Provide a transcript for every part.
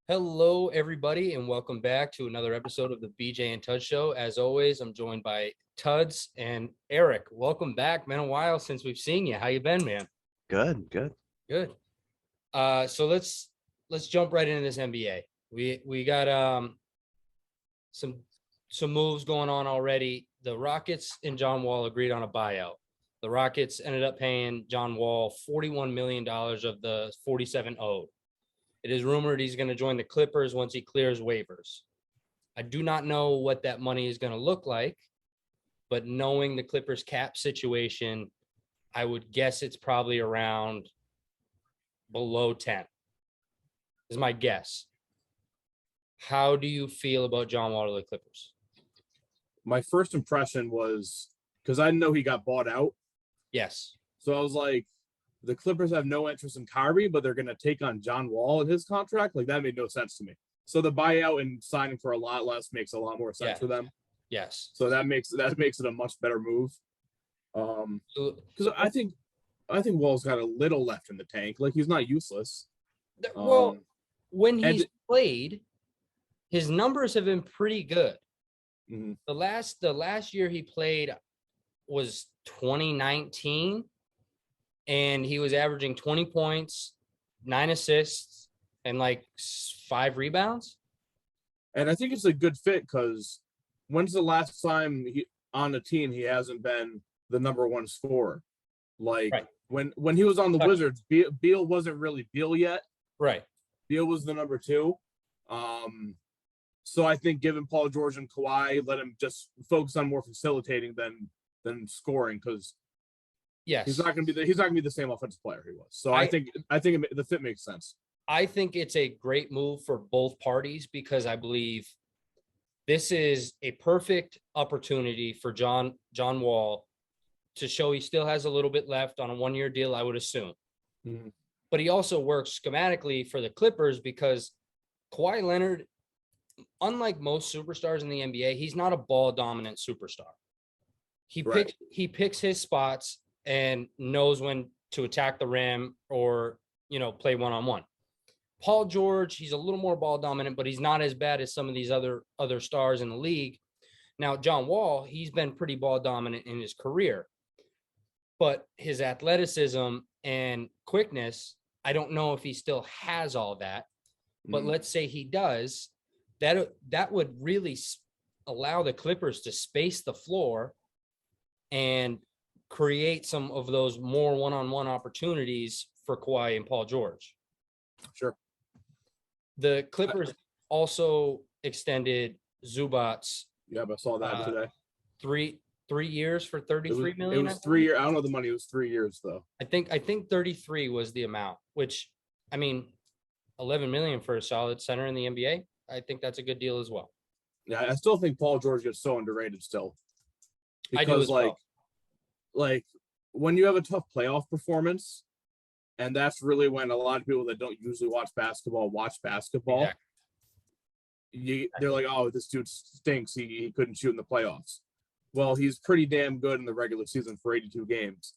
Hello, everybody, and welcome back to another episode of the BJ and Tuds Show. As always, I'm joined by Tuds and Eric. Welcome back, man. A while since we've seen you. How you been, man? Good. Good. So let's jump right into this NBA. We got some moves going on already. The Rockets and John Wall agreed on a buyout. The Rockets ended up paying John Wall $41 million of the 47 owed. It is rumored he's going to join the Clippers once he clears waivers. I do not know what that money is going to look like, but knowing the Clippers cap situation, I would guess it's probably around below 10 is my guess. How do you feel about John Wall to the Clippers? My first impression was, because I didn't know he got bought out. Yes. So I was like, the Clippers have no interest in Kyrie, but they're going to take on John Wall in his contract. Like, that made no sense to me. So the buyout and signing for a lot less makes a lot more sense for them. Yes. So that makes it a much better move. Because I think Wall's got a little left in the tank. Like, he's not useless. Well, when he's played, his numbers have been pretty good. Mm-hmm. The last year he played was 2019. And he was averaging 20 points, 9 assists, and like 5 rebounds. And I think it's a good fit because when's the last time on the team he hasn't been the number one scorer? Like when he was on the Wizards, Beal wasn't really Beal yet. Right. Beal was the number 2. So I think given Paul George and Kawhi, let him just focus on more facilitating than scoring because. Yes, he's not going to be the same offensive player he was. So I think the fit makes sense. I think it's a great move for both parties because I believe this is a perfect opportunity for John Wall to show he still has a little bit left on a 1-year deal, I would assume. Mm-hmm. But he also works schematically for the Clippers because Kawhi Leonard, unlike most superstars in the NBA, he's not a ball dominant superstar. He picks his spots and knows when to attack the rim or, play one-on-one. Paul George, he's a little more ball dominant, but he's not as bad as some of these other stars in the league. Now, John Wall, he's been pretty ball dominant in his career, but his athleticism and quickness, I don't know if he still has all that, but let's say he does, that would really allow the Clippers to space the floor and create some of those more one-on-one opportunities for Kawhi and Paul George. Sure. The Clippers also extended Zubac's. Yeah, I saw that today. 3 years for $33 million. It was 3 years. I don't know the money. It was 3 years though. I think 33 was the amount, which I mean, 11 million for a solid center in the NBA. I think that's a good deal as well. Yeah, I still think Paul George gets so underrated still. Because I do as well. Like when you have a tough playoff performance, and that's really when a lot of people that don't usually watch basketball. Exactly. They're like, oh, this dude stinks. He couldn't shoot in the playoffs. Well, he's pretty damn good in the regular season for 82 games.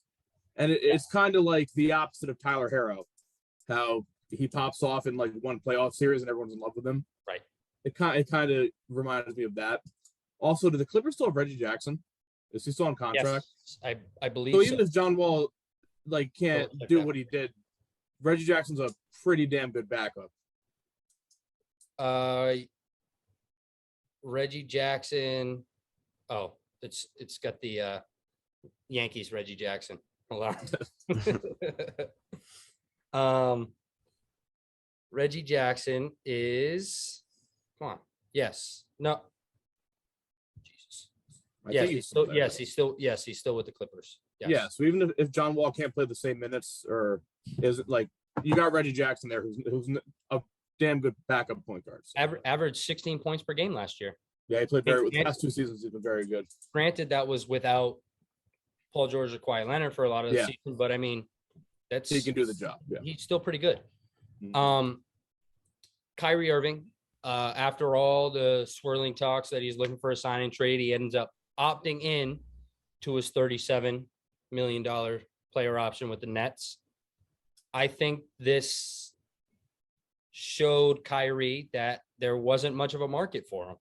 And it's kind of like the opposite of Tyler Herro, how he pops off in like one playoff series and everyone's in love with him. Right. It kind of reminds me of that. Also, do the Clippers still have Reggie Jackson? Is he still on contract? Yes, I believe so. Even if John Wall can't do what he did, Reggie Jackson's a pretty damn good backup. Reggie Jackson. Oh, it's got the Yankees Reggie Jackson. Hold on. Reggie Jackson is. Come on. Yes. No. He's still with the Clippers. Yes. Yeah, so even if John Wall can't play the same minutes, or is it like you got Reggie Jackson there, who's a damn good backup point guard. So. Averaged 16 points per game last year. Yeah, he played very well. The past 2 seasons, he's been very good. Granted, that was without Paul George or Kawhi Leonard for a lot of the season, but I mean, he can do the job. Yeah. He's still pretty good. Mm-hmm. Kyrie Irving, after all the swirling talks that he's looking for a sign and trade, he ends up opting in to his $37 million player option with the Nets. I think this showed Kyrie that there wasn't much of a market for him.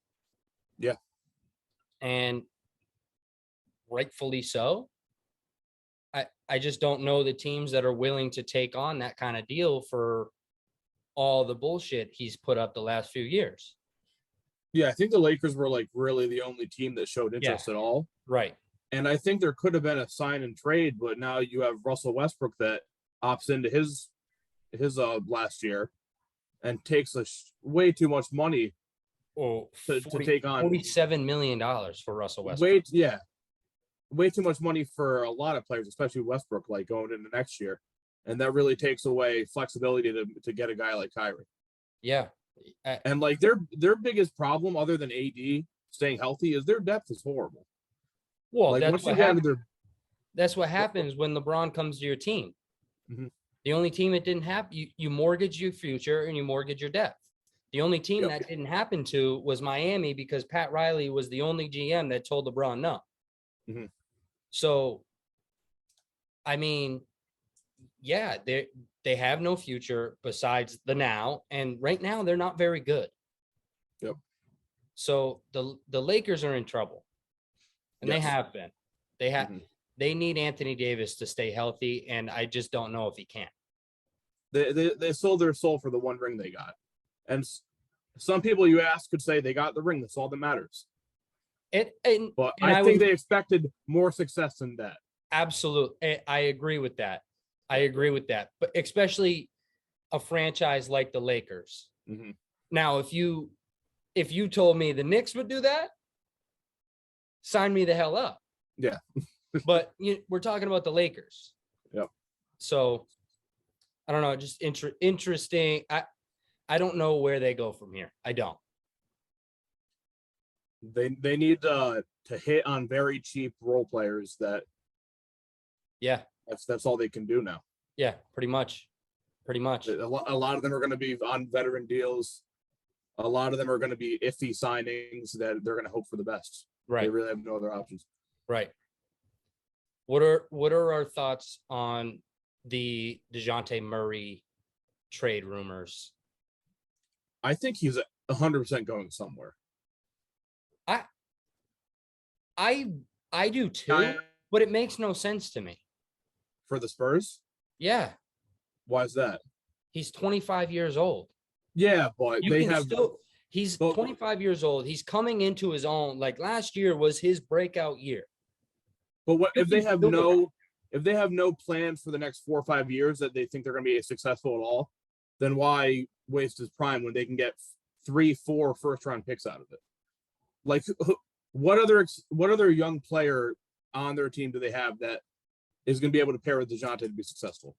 Yeah. And rightfully so. I just don't know the teams that are willing to take on that kind of deal for all the bullshit he's put up the last few years. Yeah, I think the Lakers were like really the only team that showed interest at all. Right. And I think there could have been a sign and trade, but now you have Russell Westbrook that opts into his last year and takes way too much money to take on $47 million for Russell Westbrook. Way too much money for a lot of players, especially Westbrook, like going into next year. And that really takes away flexibility to get a guy like Kyrie. Yeah. And like their biggest problem, other than AD staying healthy, is their depth is horrible. Well, like, that's what happens when LeBron comes to your team. Mm-hmm. The only team it didn't happen, you mortgage your future and you mortgage your depth. The only team that didn't happen to was Miami, because Pat Riley was the only GM that told LeBron no. Mm-hmm. So, I mean, yeah, they have no future besides the now, and right now they're not very good. Yep. So the Lakers are in trouble, and they have been. They need Anthony Davis to stay healthy, and I just don't know if he can. They sold their soul for the one ring they got, and some people you ask could say they got the ring. That's all that matters. But I think they expected more success than that. Absolutely. I agree with that. But especially a franchise like the Lakers. Mm-hmm. Now, if you told me the Knicks would do that, sign me the hell up. Yeah. But we're talking about the Lakers. Yep. So I don't know. Just interesting. I don't know where they go from here. I don't. They need to hit on very cheap role players that. Yeah. That's all they can do now. Yeah, pretty much. A lot of them are going to be on veteran deals. A lot of them are going to be iffy signings that they're going to hope for the best. Right. They really have no other options. Right. What are our thoughts on the DeJounte Murray trade rumors? I think he's 100% going somewhere. I do too, but it makes no sense to me. For the Spurs? Yeah. Why is that? He's 25 years old. Yeah, but he's 25 years old. He's coming into his own. Like last year was his breakout year. But if they have no plans for the next 4 or 5 years that they think they're going to be successful at all, then why waste his prime when they can get 3-4 first-round picks out of it? Like, what other young player on their team do they have that is going to be able to pair with DeJounte to be successful?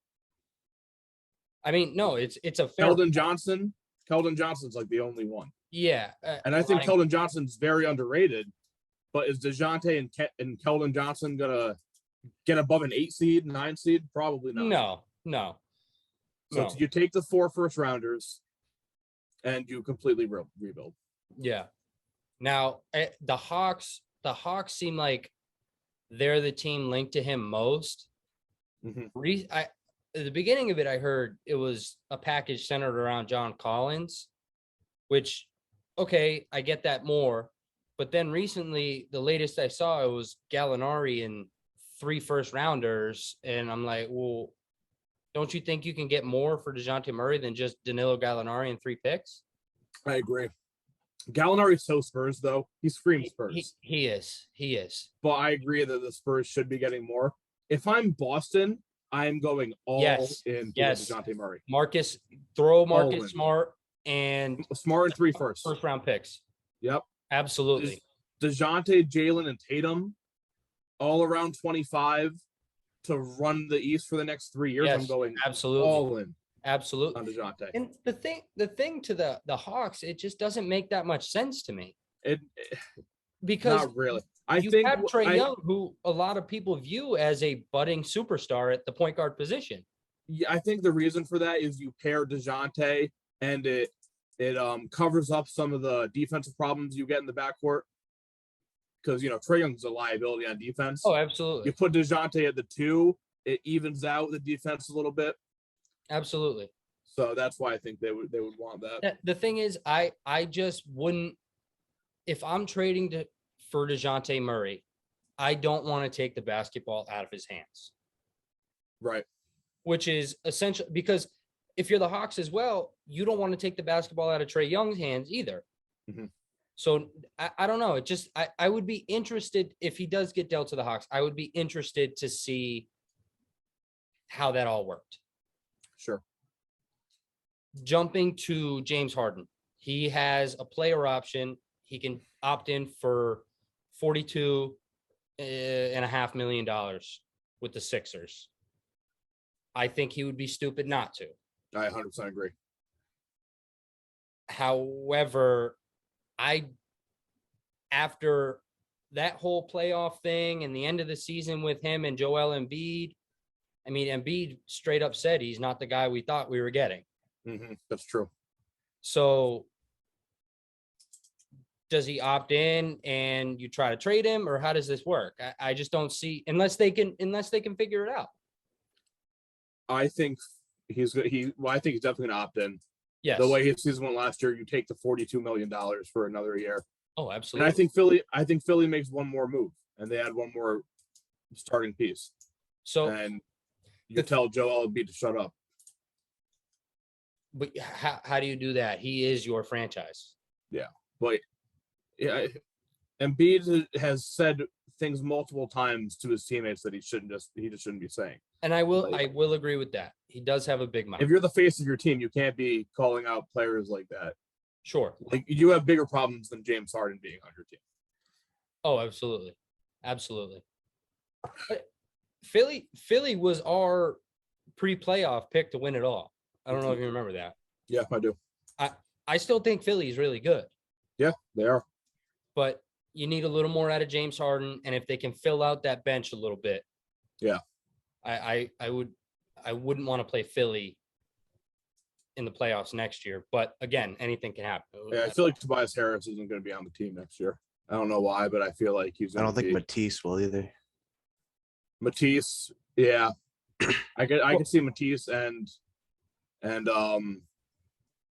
I mean, no, it's a fair. Keldon Johnson. Keldon Johnson's like the only one. Yeah, and I think Keldon Johnson's very underrated. But is DeJounte and Keldon Johnson gonna get above an 8 seed, 9 seed? Probably not. No. So you take the 4 first rounders, and you completely rebuild. Yeah. Now the Hawks seem like they're the team linked to him most. Mm-hmm. At the beginning of it, I heard it was a package centered around John Collins, which, okay, I get that more. But then recently, the latest I saw, it was Gallinari and 3 first rounders. And I'm like, well, don't you think you can get more for DeJounte Murray than just Danilo Gallinari and 3 picks? I agree. Gallinari's so Spurs, though. He screams Spurs. He is. But I agree that the Spurs should be getting more. If I'm Boston, I'm going all in for DeJounte Murray. Marcus Smart and 3 first round picks. Yep. Absolutely. DeJounte, Jalen, and Tatum all around 25 to run the East for the next 3 years. Yes, I'm going absolutely all in. Absolutely. On DeJounte. And the thing to the Hawks, it just doesn't make that much sense to me. Because not really. You have Trae Young, who a lot of people view as a budding superstar at the point guard position. Yeah, I think the reason for that is you pair DeJounte and it covers up some of the defensive problems you get in the backcourt. Because, Trae Young's a liability on defense. Oh, absolutely. You put DeJounte at the 2, it evens out the defense a little bit. Absolutely. So that's why I think they would want that. The thing is, I just wouldn't. If I'm trading for DeJounte Murray, I don't want to take the basketball out of his hands. Right. Which is essential because if you're the Hawks as well, you don't want to take the basketball out of Trae Young's hands either. Mm-hmm. So I don't know. It just I would be interested if he does get dealt to the Hawks. I would be interested to see how that all worked. Sure. Jumping to James Harden, he has a player option. He can opt in for $42.5 million with the Sixers. I think he would be stupid not to. I 100% agree. However, after that whole playoff thing and the end of the season with him and Joel Embiid, I mean, Embiid straight up said he's not the guy we thought we were getting. Mm-hmm. That's true. So does he opt in and you try to trade him, or how does this work? I just don't see unless they can figure it out. I think I think he's definitely gonna opt in. Yes. The way his season went last year, you take the $42 million for another year. Oh, absolutely. And I think Philly makes one more move and they add one more starting piece. So and you tell Joel Embiid to shut up. But how do you do that? He is your franchise. Yeah. But yeah, Embiid has said things multiple times to his teammates that he just shouldn't be saying. And I will agree with that. He does have a big mouth. If you're the face of your team, you can't be calling out players like that. Sure. Like you have bigger problems than James Harden being on your team. Oh, absolutely. Absolutely. But Philly was our pre-playoff pick to win it all. I don't know if you remember that. Yeah, I do. I still think Philly is really good. Yeah, they are. But you need a little more out of James Harden, and if they can fill out that bench a little bit, yeah, I wouldn't want to play Philly in the playoffs next year. But again, anything can happen. Yeah, I feel like Tobias Harris isn't going to be on the team next year. I don't know why, but I feel like he's. I don't think Matisse will either. Matisse, yeah, I can see Matisse and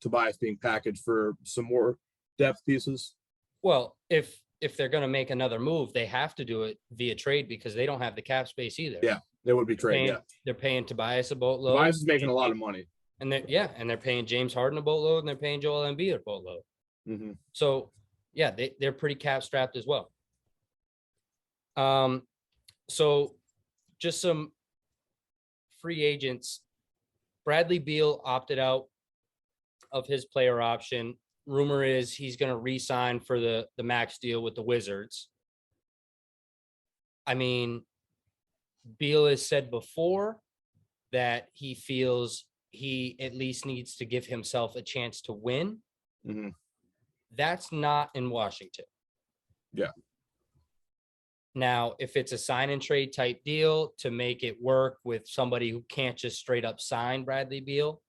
Tobias being packaged for some more depth pieces. Well, if they're going to make another move, they have to do it via trade because they don't have the cap space either. Yeah, they would be trade. They're paying Tobias a boatload. Tobias is making a lot of money. And they're paying James Harden a boatload, and they're paying Joel Embiid a boatload. Mm-hmm. So, yeah, they're pretty cap strapped as well. So just some free agents. Bradley Beal opted out of his player option. Rumor is he's going to re-sign for the max deal with the Wizards. I mean, Beal has said before that he feels he at least needs to give himself a chance to win. Mm-hmm. That's not in Washington. Yeah. Now, if it's a sign and trade type deal to make it work with somebody who can't just straight up sign Bradley Beal,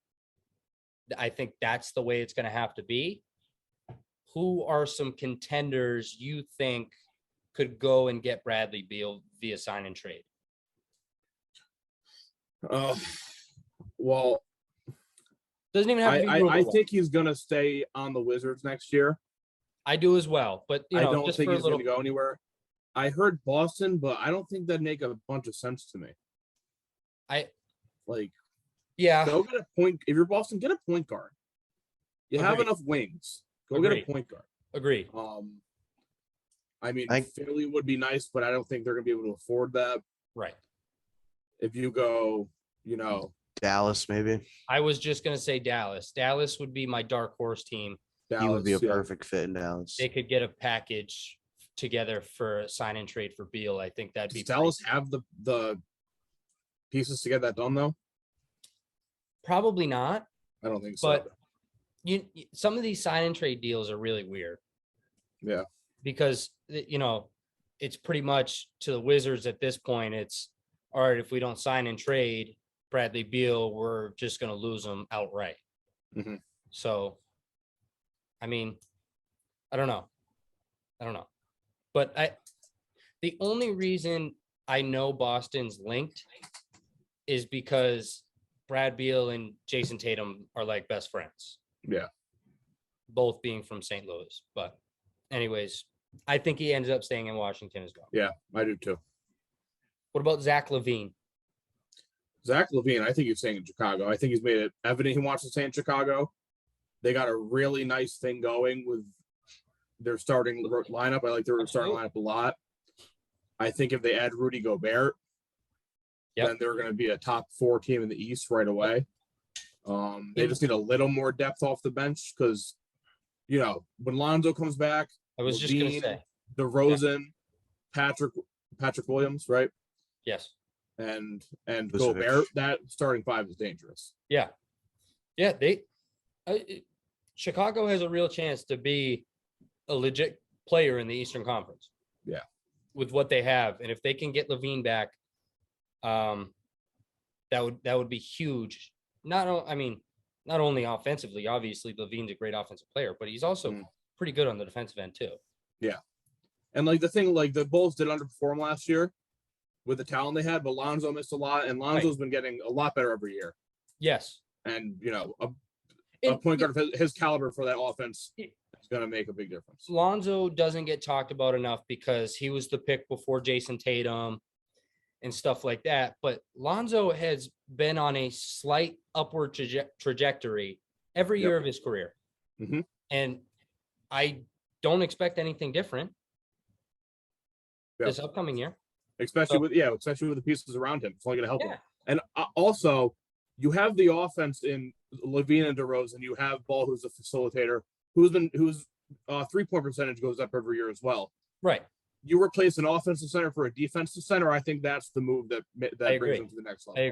I think that's the way it's going to have to be. Who are some contenders you think could go and get Bradley Beal via sign and trade? Well, doesn't even have to be I think he's going to stay on the Wizards next year. I do as well, but I don't think he's going to go anywhere. I heard Boston, but I don't think that'd make a bunch of sense to me. Yeah. Go get a point. If you're Boston, get a point guard. You have enough wings. Go get a point guard. Agreed. I mean, Philly would be nice, but I don't think they're going to be able to afford that. Right. If you go, Dallas, maybe. I was just going to say Dallas. Dallas would be my dark horse team. Dallas, he would be a perfect fit in Dallas. They could get a package together for a sign and trade for Beal. I think that'd be. Does Dallas have the pieces to get that done though? Probably not. I don't think so. But some of these sign and trade deals are really weird. Yeah. Because it's pretty much to the Wizards at this point. It's all right. If we don't sign and trade Bradley Beal, we're just going to lose him outright. Mm-hmm. So, I mean, I don't know. But the only reason I know Boston's linked is because Brad Beal and Jason Tatum are like best friends. Yeah. Both being from St. Louis. But anyways, I think he ends up staying in Washington as well. Yeah, I do too. What about Zach LaVine? Zach LaVine, I think he's staying in Chicago. I think he's made it evident he wants to stay in Chicago. They got a really nice thing going with their starting lineup. I like their starting lineup a lot. I think if they add Rudy Gobert, then they're going to be a top 4 team in the East right away. They just need a little more depth off the bench because, when Lonzo comes back, I was just going to say DeRozan, Patrick Williams, right? Yes. And Gobert, that starting 5 is dangerous. Yeah. Yeah. Chicago has a real chance to be a legit player in the Eastern Conference. Yeah. With what they have. And if they can get LaVine back, that would be huge. Not only offensively, obviously LaVine's a great offensive player, but he's also pretty good on the defensive end too. Yeah. And the Bulls did underperform last year with the talent they had, but Lonzo missed a lot, and Lonzo's been getting a lot better every year. Yes. And a point guard of his caliber for that offense is going to make a big difference. Lonzo doesn't get talked about enough because he was the pick before Jason Tatum and stuff like that. But Lonzo has been on a slight upward trajectory every year of his career. Mm-hmm. And I don't expect anything different this upcoming year. Especially with the pieces around him. It's only going to help him. And also, you have the offense in LaVine and DeRozan. You have Ball, who's a facilitator, whose 3-point percentage goes up every year as well. Right. You replace an offensive center for a defensive center. I think that's the move that brings them to the next level. I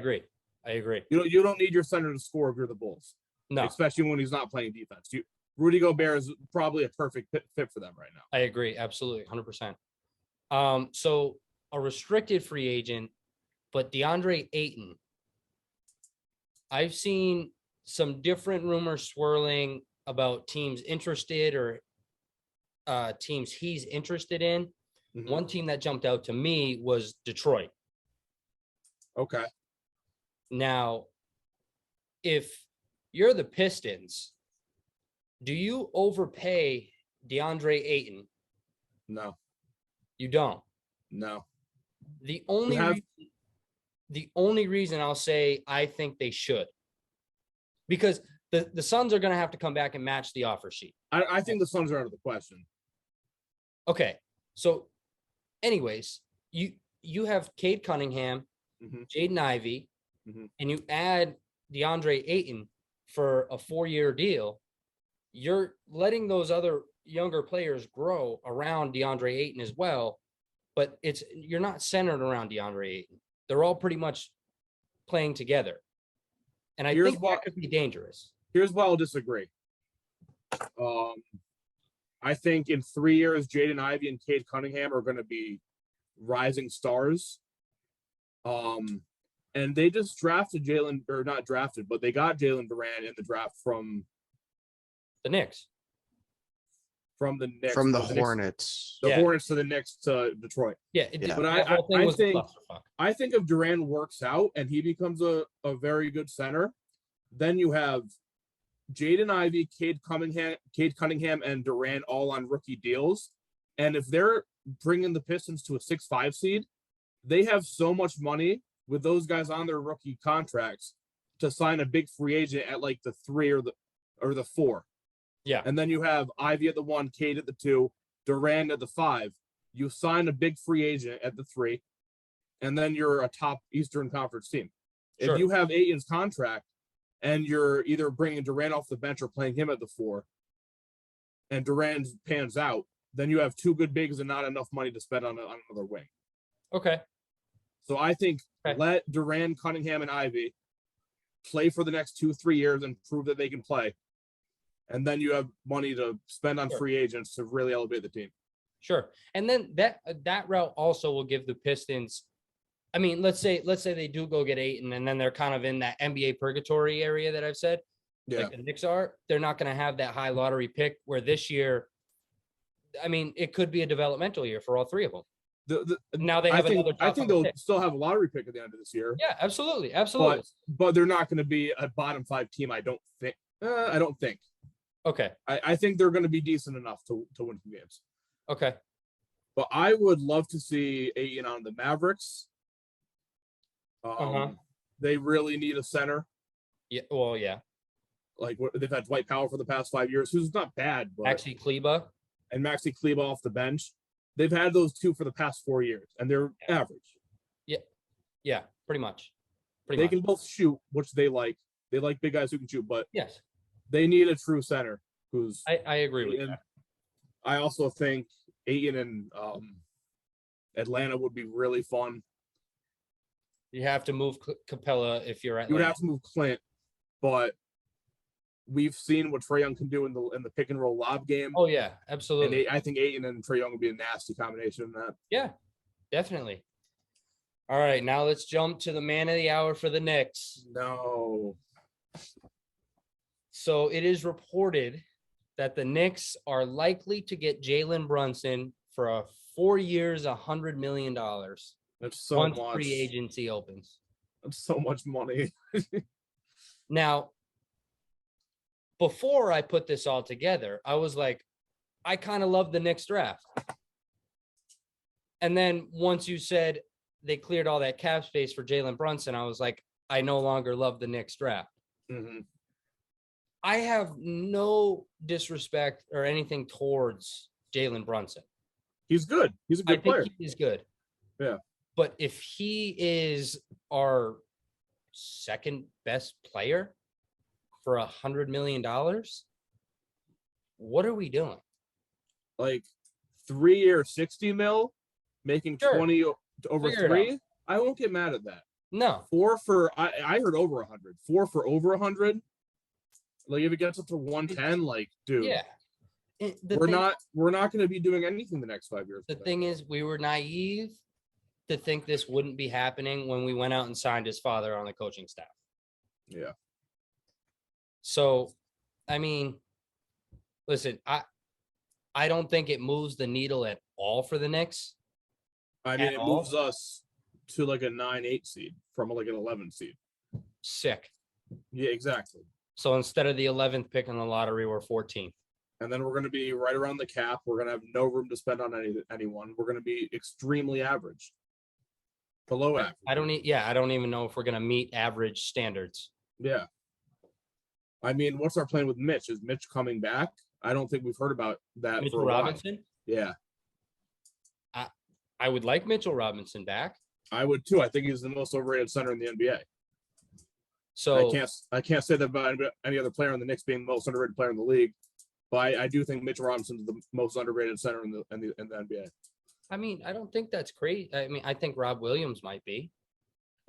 agree. You don't need your center to score if you're the Bulls. No. Especially when he's not playing defense. Rudy Gobert is probably a perfect fit for them right now. I agree. Absolutely. 100%. So a restricted free agent, but DeAndre Ayton. I've seen some different rumors swirling about teams interested or teams he's interested in. Mm-hmm. One team that jumped out to me was Detroit. Okay. Now, if you're the Pistons, do you overpay DeAndre Ayton? No. You don't? No. The only reason I'll say I think they should, because the Suns are going to have to come back and match the offer sheet. I think the Suns are out of the question. Okay. So anyways, you have Cade Cunningham, Jaden Ivey, and you add DeAndre Ayton for a 4-year deal. You're letting those other younger players grow around DeAndre Ayton as well, but you're not centered around DeAndre Ayton. They're all pretty much playing together. And I think that could be dangerous. Here's why I'll disagree. I think in 3 years, Jaden Ivey and Cade Cunningham are going to be rising stars. And they just drafted they got Jalen Durant in the draft from the Knicks. From the Knicks. From the Hornets. Hornets to the Knicks to Detroit. Yeah. But I think if Durant works out and he becomes a very good center, then you have Jaden Ivey, Cade Cunningham, and Durant all on rookie deals. And if they're bringing the Pistons to a 6-5 seed, they have so much money with those guys on their rookie contracts to sign a big free agent at like the 3 or the 4. Yeah. And then you have Ivy at the 1, Cade at the 2, Durant at the 5. You sign a big free agent at the 3, and then you're a top Eastern Conference team. Sure. If you have Ayton's contract and you're either bringing Durant off the bench or playing him at the 4, and Durant pans out, then you have 2 good bigs and not enough money to spend on another wing. Okay. So I think let Durant, Cunningham, and Ivy play for the next 2-3 years and prove that they can play. And then you have money to spend on free agents to really elevate the team. Sure. And then that route also will give the Pistons, I mean, let's say they do go get Ayton and then they're kind of in that NBA purgatory area that I've said. Yeah. Like the Knicks are, they're not going to have that high lottery pick where this year, I mean, it could be a developmental year for all 3 of them. Now they have another. I think they'll pick. still have a lottery pick at the end of this year. Yeah, absolutely. But they're not going to be a bottom 5 team. I don't think. Okay. I think they're going to be decent enough to win some games. Okay. But I would love to see Ayton on the Mavericks. They really need a center. Yeah. Well, yeah. Like they've had Dwight Powell for the past 5 years, who's not bad. But, Maxi Kleba. And Maxi Kleba off the bench. They've had those two for the past 4 years, and they're average. Yeah. Yeah. Pretty much. They can both shoot, which they like. They like big guys who can shoot, but yes, they need a true center who's. I agree with that. I also think Ayton and Atlanta would be really fun. You have to move Capella if you're at. You would have to move Clint, but we've seen what Trae Young can do in the pick and roll lob game. Oh yeah, absolutely. And I think Ayton and Trae Young would be a nasty combination in that. Yeah, definitely. All right, now let's jump to the man of the hour for the Knicks. No. So it is reported that the Knicks are likely to get Jalen Brunson for 4 years, $100 million. That's so once much. Free agency opens. That's so much money. Now, before I put this all together, I was like, I kind of love the Knicks draft. And then once you said they cleared all that cap space for Jalen Brunson, I was like, I no longer love the Knicks draft. Mm-hmm. I have no disrespect or anything towards Jalen Brunson. He's good. He's a good player. He's good. Yeah. But if he is our second best player for $100 million, what are we doing? Like 3 year 60 mil, making 20 over 3. I won't get mad at that. No. 4 for I heard over 100. 4 for over 100. Like if it gets up to 110, like dude. Yeah. We're not going to be doing anything the next 5 years. The thing is, we were naive to think this wouldn't be happening when we went out and signed his father on the coaching staff. Yeah. So, I mean, listen, I don't think it moves the needle at all for the Knicks. I mean, it moves us to like a 9-8 seed from like an 11 seed. Sick. Yeah, exactly. So instead of the 11th pick in the lottery, we're 14th. And then we're going to be right around the cap. We're going to have no room to spend on anyone. We're going to be extremely average. Below average. I don't even know if we're going to meet average standards. Yeah. I mean, what's our plan with Mitch? Is Mitch coming back? I don't think we've heard about that. Mitchell Robinson? Yeah. I would like Mitchell Robinson back. I would too. I think he's the most overrated center in the NBA. So I can't say that about any other player in the Knicks being the most underrated player in the league, but I do think Mitchell Robinson is the most underrated center in the NBA. I mean, I don't think that's crazy. I mean, I think Rob Williams might be.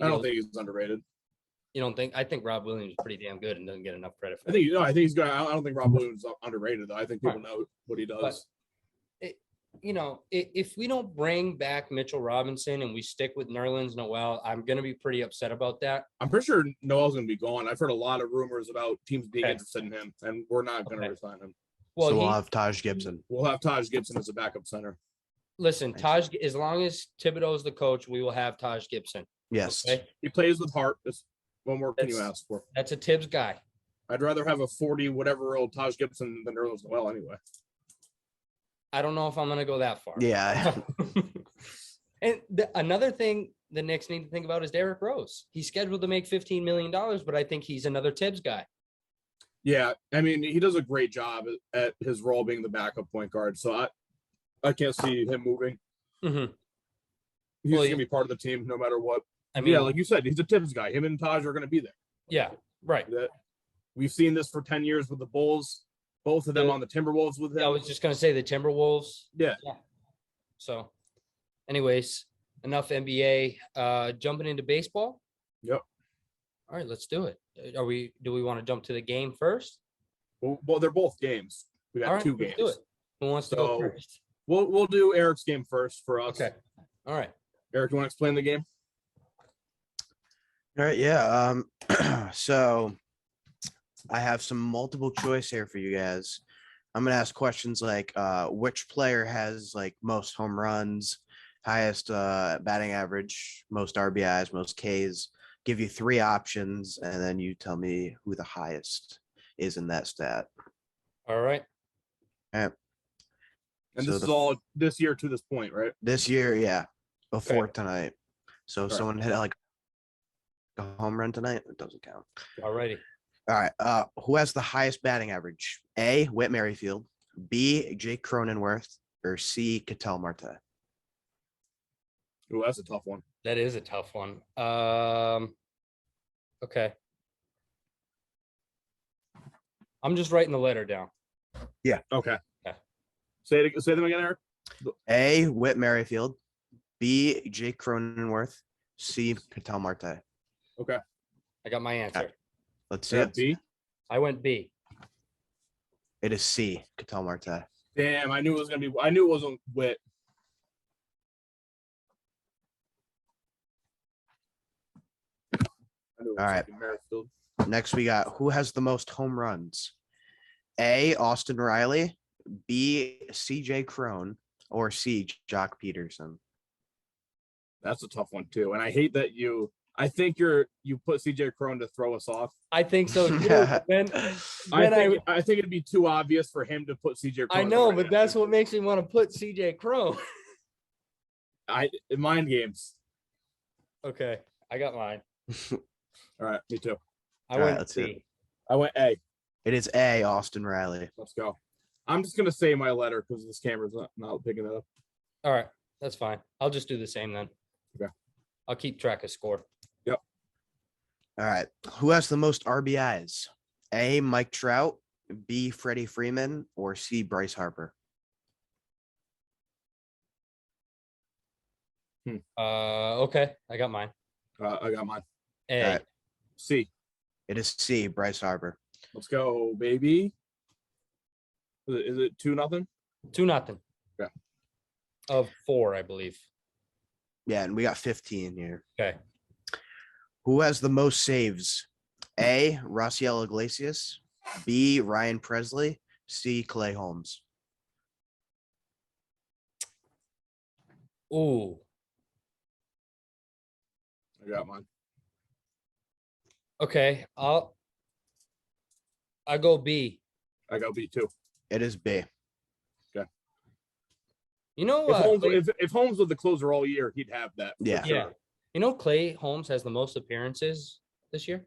I don't think he's underrated. You don't think? I think Rob Williams is pretty damn good and doesn't get enough credit for it. I think he's good. I don't think Rob Williams is underrated though. I think people know what he does. If we don't bring back Mitchell Robinson and we stick with Nerlens Noel, I'm going to be pretty upset about that. I'm pretty sure Noel's going to be gone. I've heard a lot of rumors about teams being interested in him, and we're not going to resign him. Well, so we'll have Taj Gibson. We'll have Taj Gibson as a backup center. Listen, Taj, as long as Thibodeau is the coach, we will have Taj Gibson. Yes. Okay? He plays with heart. What more can you ask for? That's a Tibbs guy. I'd rather have a 40-whatever-year-old Taj Gibson than Nerlens Noel anyway. I don't know if I'm going to go that far. Yeah. And another thing the Knicks need to think about is Derrick Rose. He's scheduled to make $15 million, but I think he's another Tibbs guy. Yeah, I mean, he does a great job at his role being the backup point guard, so I can't see him moving. Mm-hmm. He's going to be part of the team no matter what. I mean, yeah, like you said, he's a Tibbs guy. Him and Taj are going to be there. Yeah, right. We've seen this for 10 years with the Bulls. Both of them on the Timberwolves with him. I was just going to say the Timberwolves. Yeah. So, anyways, enough NBA. Jumping into baseball? Yep. All right, let's do it. Do we want to jump to the game first? Well, they're both games. We got 2 games. Do it. Who wants to go first? We'll do Eric's game first for us. Okay. All right. Eric, you want to explain the game? All right. Yeah. So I have some multiple choice here for you guys. I'm going to ask questions like which player has like most home runs, highest batting average, most RBIs, most Ks. Give you 3 options, and then you tell me who the highest is in that stat. All right. All right. And So this is all this year to this point, right? This year, yeah, before Okay. tonight. So if Right. someone hit like a home run tonight, it doesn't count. All righty. All right. Who has the highest batting average? A. Whit Merrifield, B. Jake Cronenworth, or C. Ketel Marte? Ooh, that's a tough one. That is a tough one. Okay. I'm just writing the letter down. Okay. Yeah. Say them again, Eric. A. Whit Merrifield, B. Jake Cronenworth, C. Ketel Marte. Okay. I got my answer. Let's see Yeah, it. B. I went B. It is C. Ketel Marte. Damn, I knew it was gonna be. I knew it wasn't Whit. I knew it was All right. fucking Merrifield. Next, we got who has the most home runs? A. Austin Riley, B. CJ Crone, or C. Jock Peterson. That's a tough one too. And I hate that I think you put CJ Crone to throw us off. I think so too. But then I think it'd be too obvious for him to put CJ Crone. I know, but that's what makes me want to put CJ Crow. Mind games. Okay, I got mine. All right, me too. I All right, went let's C. see it. I went A. It is A. Austin Riley. Let's go. I'm just gonna say my letter because this camera's not picking it up. All right, that's fine. I'll just do the same then. Okay. I'll keep track of score. All right. Who has the most RBIs? A. Mike Trout, B. Freddie Freeman, or C. Bryce Harper? Okay, I got mine. I got mine. A. All right. C. It is C. Bryce Harper. Let's go, baby. Is it 2-0? 2-0. Yeah. Of 4, I believe. Yeah, and we got 15 here. Okay. Who has the most saves? A. Raciel Iglesias, B. Ryan Presley, C. Clay Holmes. Ooh. I got mine. Okay. I go B. I got B too. It is B. You know, If Holmes was the closer all year, he'd have that. for Yeah. sure. yeah. You know, Clay Holmes has the most appearances this year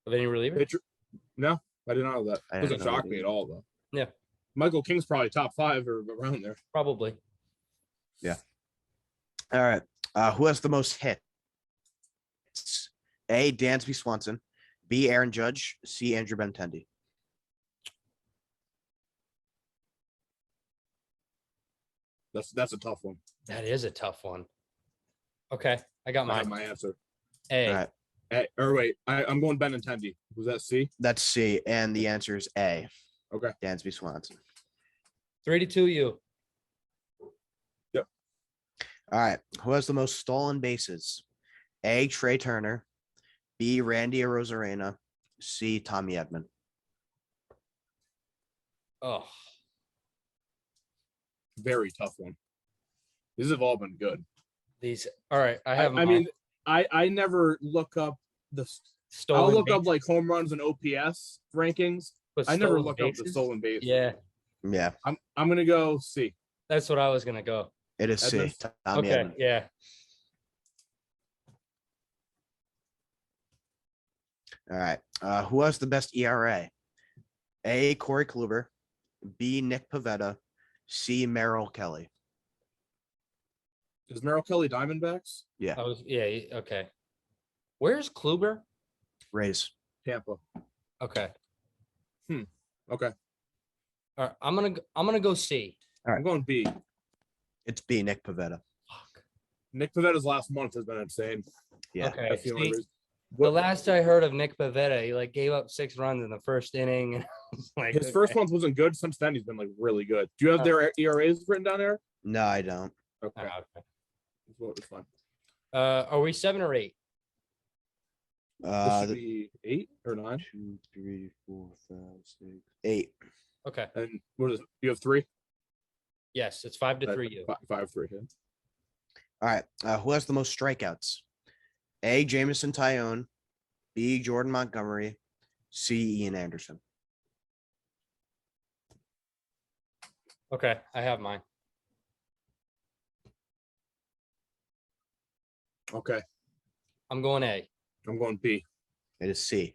of any reliever. Pitcher? No, I didn't know that. I Doesn't didn't know shock that me at either. all, though. Yeah. Michael King's probably top 5 or around there. Probably. All right. Who has the most hits? A. Dansby Swanson, B. Aaron Judge, C. Andrew Benintendi. That's a tough one. That is a tough one. Okay, I got I have mine. my answer. A. All right. Or wait, I'm going Benintendi. Was that C? That's C, and the answer is A. Okay. Dansby Swanson. 3-2 you. All right. Who has the most stolen bases? A. Trey Turner, B. Randy Arozarena, C. Tommy Edman. Oh, Very tough one. These have all been good. these. All right, I have. I mean, I never look up the. stolen. I'll look up bases, like home runs and OPS rankings. but I never stolen look up the bases? stolen base. Yeah, Yeah, I'm gonna go C. that's what I was gonna go. it is C. Edmonds? Tommy Okay, Edman. yeah. All right. Who has the best ERA? A. Corey Kluber, B. Nick Pavetta, C. Merrill Kelly. Is Merrill Kelly Diamondbacks? I was. Yeah. Okay. Where's Kluber? Rays. Tampa. Okay. Okay. All right. I'm gonna go C. I'm going B. It's B. Nick Pavetta. Fuck. Nick Pavetta's last month has been insane. Yeah. Okay. That's the only See, reason. the last I heard of Nick Pavetta, he like gave up 6 runs in the first inning. And I was like, His first month wasn't good. Since then, he's been like really good. Do you have their ERAs written down there? No, I don't. Okay. Oh, okay. It's fine. Are we 7 or 8? This should be 8 or 9. 2, 3, 4, 5, 6, 8. Okay. And what is it? You have 3? Yes, it's 5-3 you. 5-3. Yeah. All right. Who has the most strikeouts? A. Jamison Tyone. B. Jordan Montgomery. C. Ian Anderson. Okay, I have mine. Okay, I'm going A. I'm going B. It is C.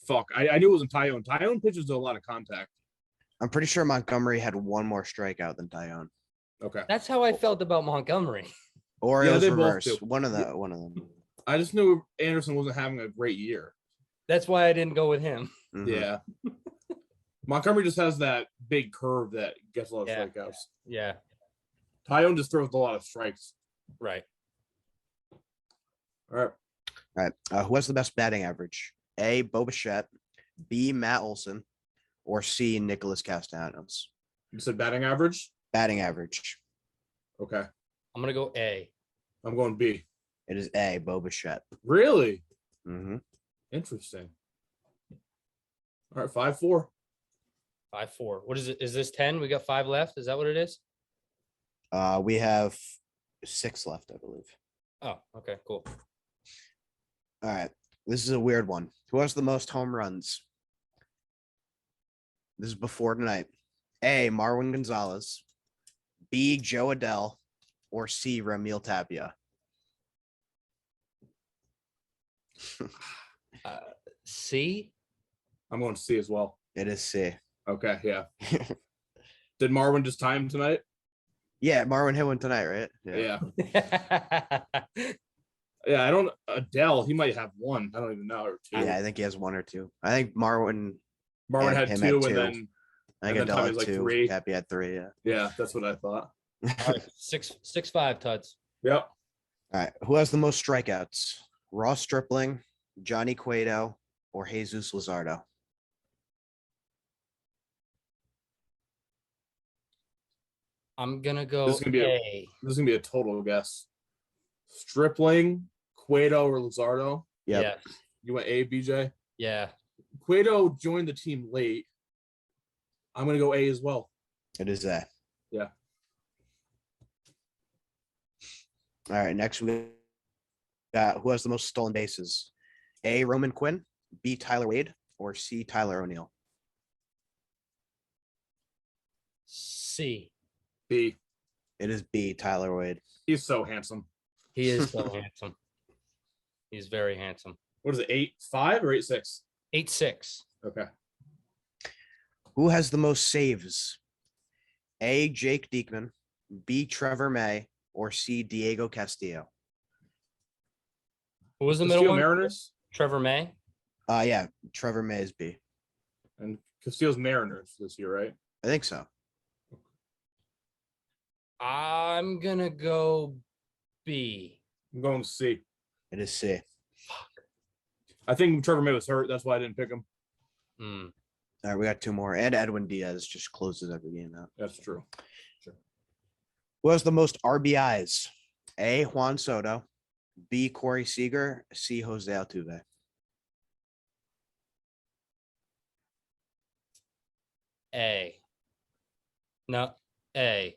Fuck, I knew it wasn't Tyone. Tyone pitches to a lot of contact. I'm pretty sure Montgomery had one more strikeout than Tyone. Okay, That's how I felt about Montgomery. Or Yeah, it was they both reverse. do. One of them. I just knew Anderson wasn't having a great year. That's why I didn't go with him. Mhm. Yeah. Montgomery just has that big curve that gets a lot of Yeah. strikeouts. Yeah, Tyone just throws a lot of strikes. right. All right. All right. Who has the best batting average? A. Bo Bichette. B. Matt Olson. Or C. Nicholas Castellanos. You said batting average? Batting average. Okay. I'm gonna go A. I'm going B. It is A. Bo Bichette. Really? Mm-hmm. Interesting. All right, 5-4. 5-4. What is it? Is this 10? We got 5 left. Is that what it is? We have 6 left, I believe. Oh, okay, cool. All right. This is a weird one. Who has the most home runs? This is before tonight. A. Marwin Gonzalez. B. Joe Adele. Or C. Ramil Tapia. C. I'm going C as well. It is C. Okay, yeah. Did Marwin just time tonight? Yeah, Marwin hit one tonight, right? Yeah. Yeah, I don't. Adele, he might have one. I don't even know. Or two. Yeah, I think he has 1 or 2. I think Marwin Marwin him had at 2, and two. then I think And then Adele Tommy's had like 2. 3. Happy had 3, yeah. yeah, that's what I thought. All right, 6-5, Tuds. Yep. All right. Who has the most strikeouts? Ross Stripling, Johnny Cueto, or Jesus Luzardo? I'm gonna go This is gonna be A. This is gonna be a total guess. Stripling, Cueto, or Luzardo. Yep. Yeah, You went A, BJ. yeah. Cueto joined the team late. I'm gonna go A as well. It is A. Yeah. All right. Next, we got who has the most stolen bases? A. Roman Quinn, B. Tyler Wade, or C. Tyler O'Neill? C. B. It is B. Tyler Wade. He's so handsome. He is so handsome. He's very handsome. What is it? 8-5 or 8-6? 8-6. Okay. Who has the most saves? A. Jake Diekman, B. Trevor May, or C. Diego Castillo? Who was the Castillo middle one? Mariners Trevor May. Yeah, Trevor May is B. and Castillo's Mariners this year, right? I think so. I'm gonna go B. I'm going C. It is C. I think Trevor May was hurt. That's why I didn't pick him. Hmm. All right, we got 2 more. And Edwin Diaz just closes every game out. That's true. Who has the most RBIs? A. Juan Soto, B. Corey Seager, C. Jose Altuve. A. No, A.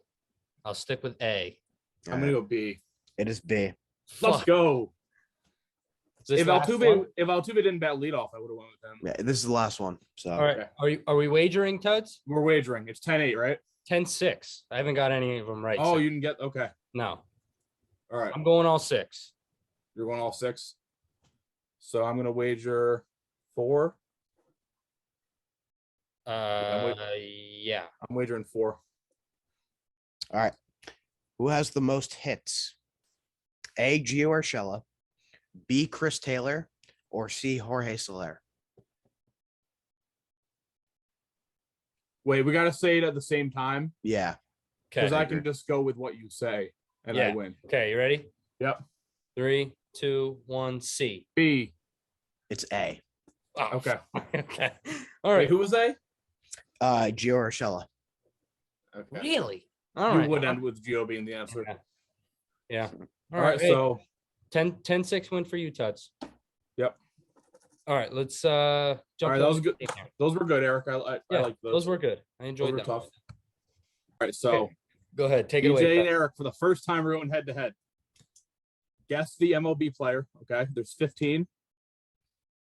I'll stick with A. I'm gonna go B. It is B. Let's Fuck. go. Is this If last Altuve one? didn't bat leadoff, I would have went with him. Yeah, this is the last one. So All right. Okay. Are we wagering, Tuds? We're wagering. It's 10-8, right? 10-6. I haven't got any of them right. Oh, so- you didn't get okay. No. All right. I'm going all 6. You're going all 6. So I'm gonna wager 4. Yeah. I'm wagering 4. all right. Who has the most hits? A. Gio Urshela, B. Chris Taylor, or C. Jorge Soler? Wait, we gotta say it at the same time Yeah. because Okay. I can just go with what you say and I Yeah. win. Okay. You ready? Yep. 3, 2, 1. C. B. It's A. Oh, Okay. okay. All Wait, right. who was A? Gio Urshela. Okay. Really? All You right. would end with Gio being the answer. Okay. Yeah. All right. Hey, So 10-6 win for you, Tuds. Yep. All right. Let's jump. All right, to that was the good. game here. Those were good, Eric. I Yeah, like those. those were good. I enjoyed were them. tough. All right. So Go ahead. Take it BJ away. and Tuds. Eric for the first time we're going head to head. Guess the MLB player. Okay, there's 15.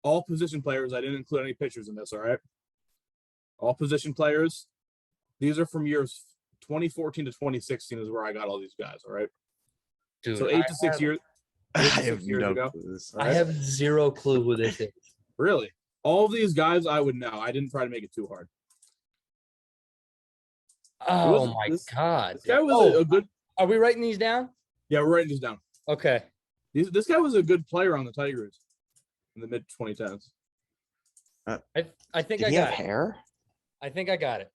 All position players. I didn't include any pitchers in this. All right. All position players. These are from years 2014 to 2016 is where I got all these guys. All right. Dude, So 8 to 6 years. 8 to 6 years ago. I have zero clue who this is. Really? All of these guys I would know. I didn't try to make it too hard. Oh my God. This guy was a good. Are we writing these down? Yeah, we're writing this down. Okay. This guy was a good player on the Tigers in the mid 2010s. I think Did I he got have it. hair? I think I got it.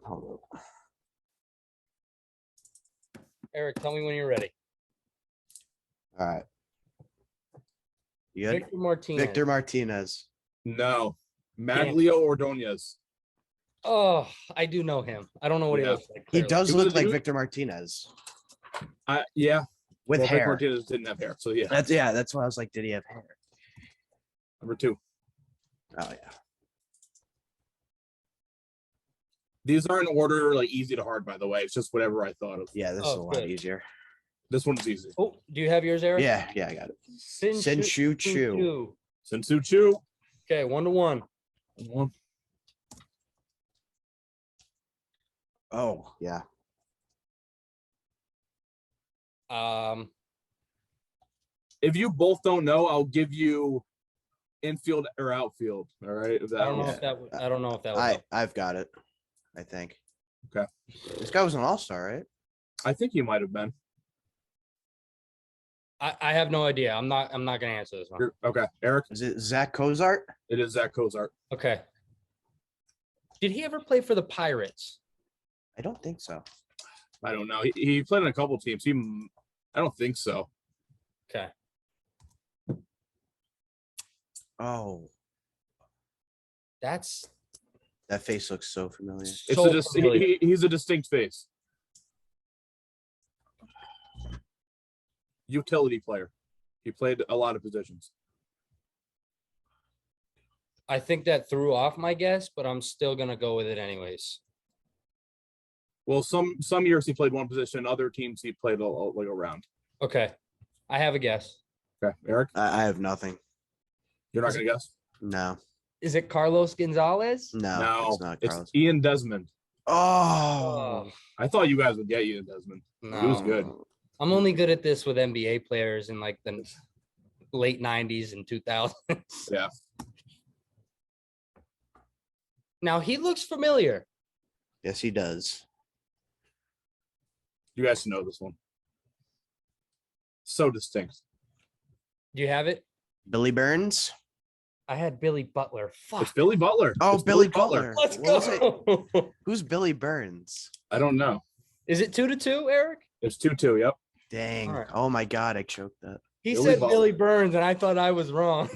Hold on. Eric, tell me when you're ready. All right. You good? Victor Martinez. Victor Martinez. No, Maglio Ordonez. Oh, I do know him. I don't know what he Yeah. looks like. He clearly. does He was look a like dude. Victor Martinez Yeah, with well, Vic hair. Martinez didn't have hair, so yeah. That's why I was like, did he have hair? Number 2. Oh yeah. These are in order, like easy to hard. By the way, it's just whatever I thought of. Yeah, this is a Oh, lot good. easier. This one's easy. Oh, do you have yours, Eric? Yeah, I got it. Sinshu Chu. Sensu Chu. Okay, 1-1. Oh yeah. If you both don't know, I'll give you infield or outfield. All right. If I that don't know helps. if that. I don't know if that. Was I've got it. I think. Okay. This guy was an all-star, right? I think you might have been. I have no idea. I'm not gonna answer this one. Okay, Eric. Is it Zach Cozart? It is Zach Cozart. Okay. Did he ever play for the Pirates? I don't think so. I don't know. He played on a couple teams. I don't think so. Okay. Oh, That face looks so familiar. He's a distinct face. Utility player. He played a lot of positions. I think that threw off my guess, but I'm still gonna go with it anyways. Well, some years he played one position. Other teams he played like around. Okay. I have a guess. Okay, Eric. I have nothing. You're not gonna guess. No, Is it Carlos Gonzalez? no, it's not Carlos. It's Ian Desmond. Oh, I thought you guys would get Ian Desmond. No. He was good. I'm only good at this with NBA players in like the late 90s and 2000s. Yeah. Now he looks familiar. Yes, he does. You guys should know this one. So distinct. Do you have it? Billy Burns. I had Billy Butler. It's Fuck. Billy Butler. Oh, It's Billy Butler. Let's What was it? go. Who's Billy Burns? I don't know. Is it 2-2, Eric? It's 2-2. Yep. Dang. All right. Oh my God, I choked that. He Billy said Butler. Billy Burns, and I thought I was wrong.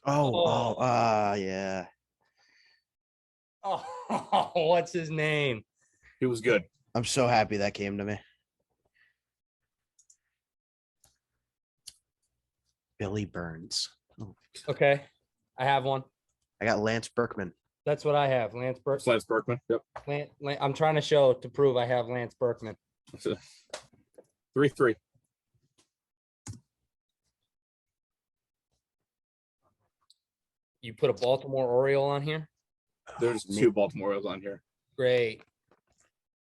Yeah. Oh, what's his name? He was good. I'm so happy that came to me. Billy Burns. Oh, Okay. I have one. I got Lance Berkman. That's what I have. Lance Berkman. Lance Berkman. Yep. I'm trying to show to prove I have Lance Berkman. 3-3. You put a Baltimore Oriole on here? There's 2 Baltimore Orioles on here. Great.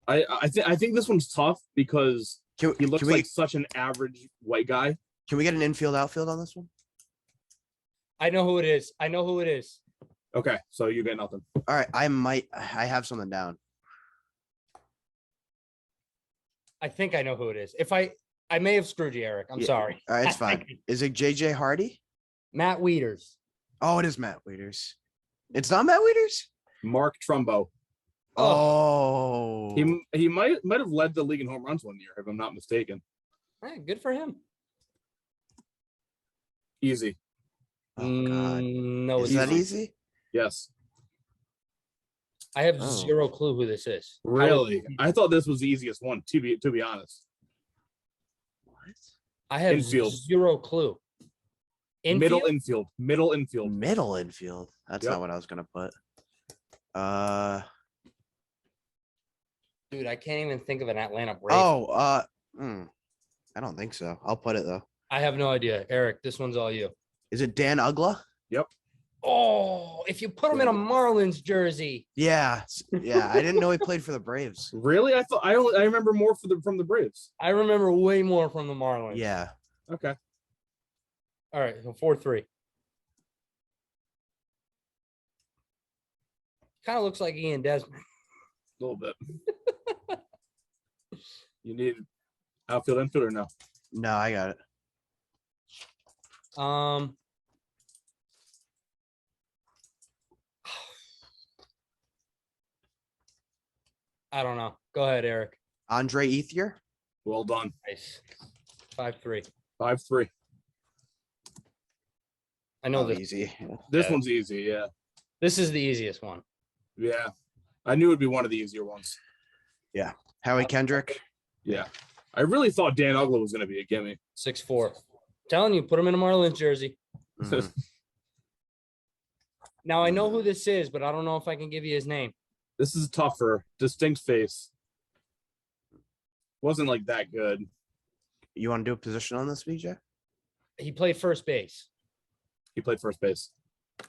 I think this one's tough because Can, he looks can we like such an average white guy. can we get an infield outfield on this one? I know who it is. I know who it is. Okay, so you get nothing. All right, I have something down. I think I know who it is. If I may have screwed you, Eric. I'm Yeah. sorry. All right, it's fine. Is it JJ Hardy? Matt Wieters. Oh, it is Matt Wieters. It's not Matt Wieters? Mark Trumbo. Oh. He might have led the league in home runs one year, if I'm not mistaken. Hey, good for him. Easy. Oh, God. No, Is it's that not. easy? Yes. I have Oh. zero clue who this is. Really? I thought this was the easiest one, to be honest. What? I have Infield. zero clue. Middle Infield? infield. Middle infield. Middle infield. That's Yep. not what I was gonna put. Dude, I can't even think of an Atlanta Brave. I don't think so. I'll put it though. I have no idea. Eric, this one's all you. Is it Dan Ugla? Yep. Oh, if you put him in a Marlins jersey. Yeah. Yeah. I didn't know he played for the Braves. Really? I remember more from the Braves. I remember way more from the Marlins. Yeah. Okay. All right, so 4-3. Kind of looks like Ian Desmond. A little bit. You need outfield, infield, or no? No, I got it. I don't know. Go ahead, Eric. Andre Ethier? Well done. Nice. 5-3. 5-3. I know Oh, this. easy. This Yeah. one's easy. Yeah. This is the easiest one. Yeah. I knew it'd be one of the easier ones. Howie Kendrick? Yeah. I really thought Dan Ugla was going to be a gimme. 6-4. Telling you, put him in a Marlins jersey. Mhm. Now I know who this is, but I don't know if I can give you his name. This is tougher. Distinct face. Wasn't like that good. You want to do a position on this, BJ? He played first base. He played first base.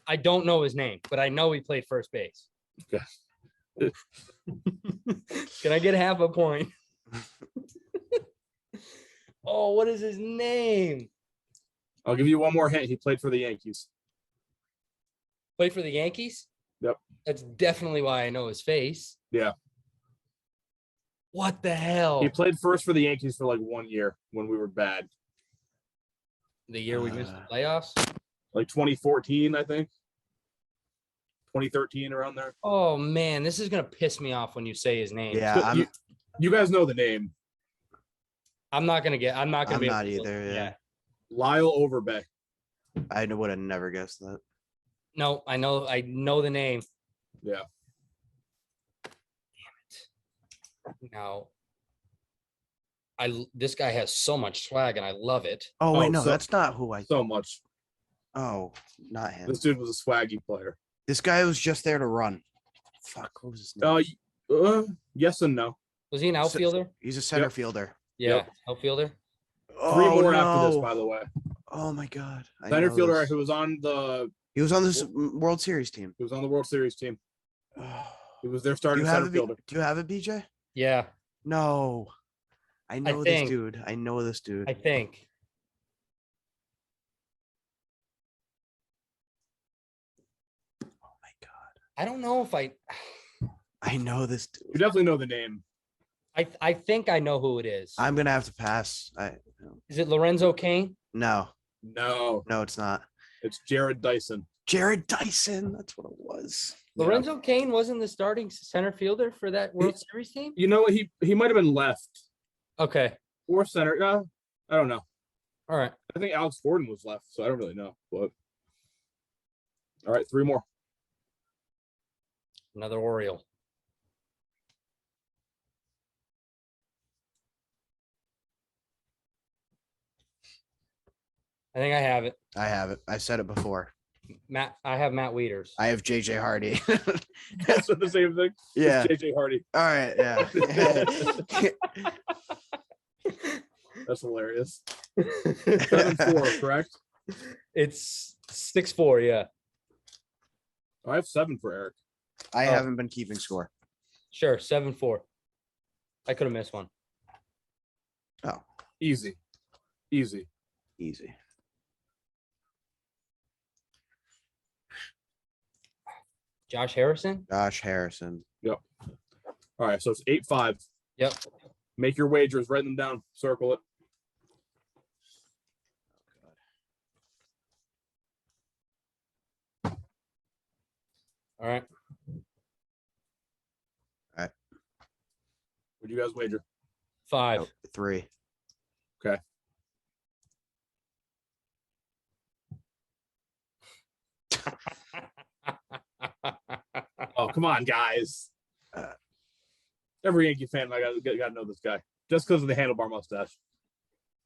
I don't know his name, but I know he played first base. Okay. Can I get half a point? Oh, what is his name? I'll give you one more hint. He played for the Yankees. Played for the Yankees? Yep. That's definitely why I know his face. Yeah. What the hell? He played first for the Yankees for like 1 year when we were bad. The year we missed the playoffs? Like 2014, I think. 2013, around there. Oh, man, this is going to piss me off when you say his name. Yeah, You guys know the name. I'm not going to I'm be able not to- either. Yeah. Lyle Overbay. I would have never guessed that. No, I know the name. Yeah. Now, this guy has so much swag and I love it. Oh, wait, Oh, no, so- that's not who I So much. Oh, not him. This dude was a swaggy player. This guy was just there to run. Fuck, what was his name? Yes and no. Was he an outfielder? He's a center Yep. fielder. Yeah, Yep. outfielder. Three Oh, more after this, no. by the way. Oh my god. I Center know fielder this. who was on the He was on this World Series team. World Series team. He was their Do starting you have center it? fielder. Do you have it, BJ? Yeah, No. I know this think- dude. I know this dude. I think. Oh my god. I don't know if I know this You dude. definitely know the name. I think I know who it is. I'm gonna have to pass. Is it Lorenzo Kane? No, No, it's not. it's Jared Dyson. Jared Dyson. That's what it was. Yeah. Lorenzo Kane wasn't the starting center fielder for that World Series team? You know what? He might have been left Okay. or center. I don't know. All right. I think Alex Gordon was left, so I don't really know. But all right, three more. Another Oriole. I think I have it. I have it. I said it before. I have Matt Wieters. I have JJ Hardy. That's the same thing. Yeah. It's JJ Hardy. All right. Yeah. That's hilarious. 7-4, correct? It's 6-4, yeah. I have 7 for Eric. I Oh. haven't been keeping score. Sure, 7-4. I could have missed one. Easy. Easy. Josh Harrison? Josh Harrison. All right, so it's 8-5. Yep. Make your wagers, write them down, circle it. All right. Would you guys wager? 5. Oh, 3. Okay. Oh, come on, guys. Every Yankee fan, I got to know this guy just because of the handlebar mustache.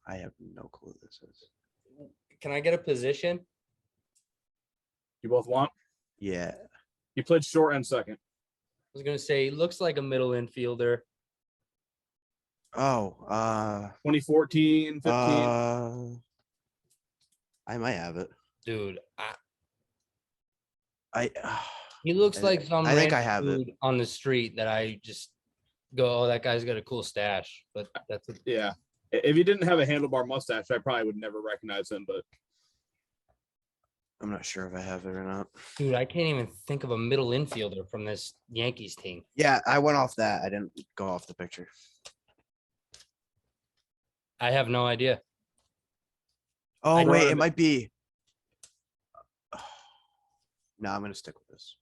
I have no clue who this is. Can I get a position? You both want? Yeah. He played short and second. I was going to say, he looks like a middle infielder. Oh, 2014, 15. I might have it. Dude, I he looks like some I think I random have it. dude on the street that I just go, oh, that guy's got a cool stash. But that's a, Yeah. If he didn't have a handlebar mustache, I probably would never recognize him. But I'm not sure if I have it or not. dude, I can't even think of a middle infielder from this Yankees team. Yeah, I went off that. I didn't go off the picture. I have no idea. Oh, I know wait, what I it might be. No, I'm gonna stick with this.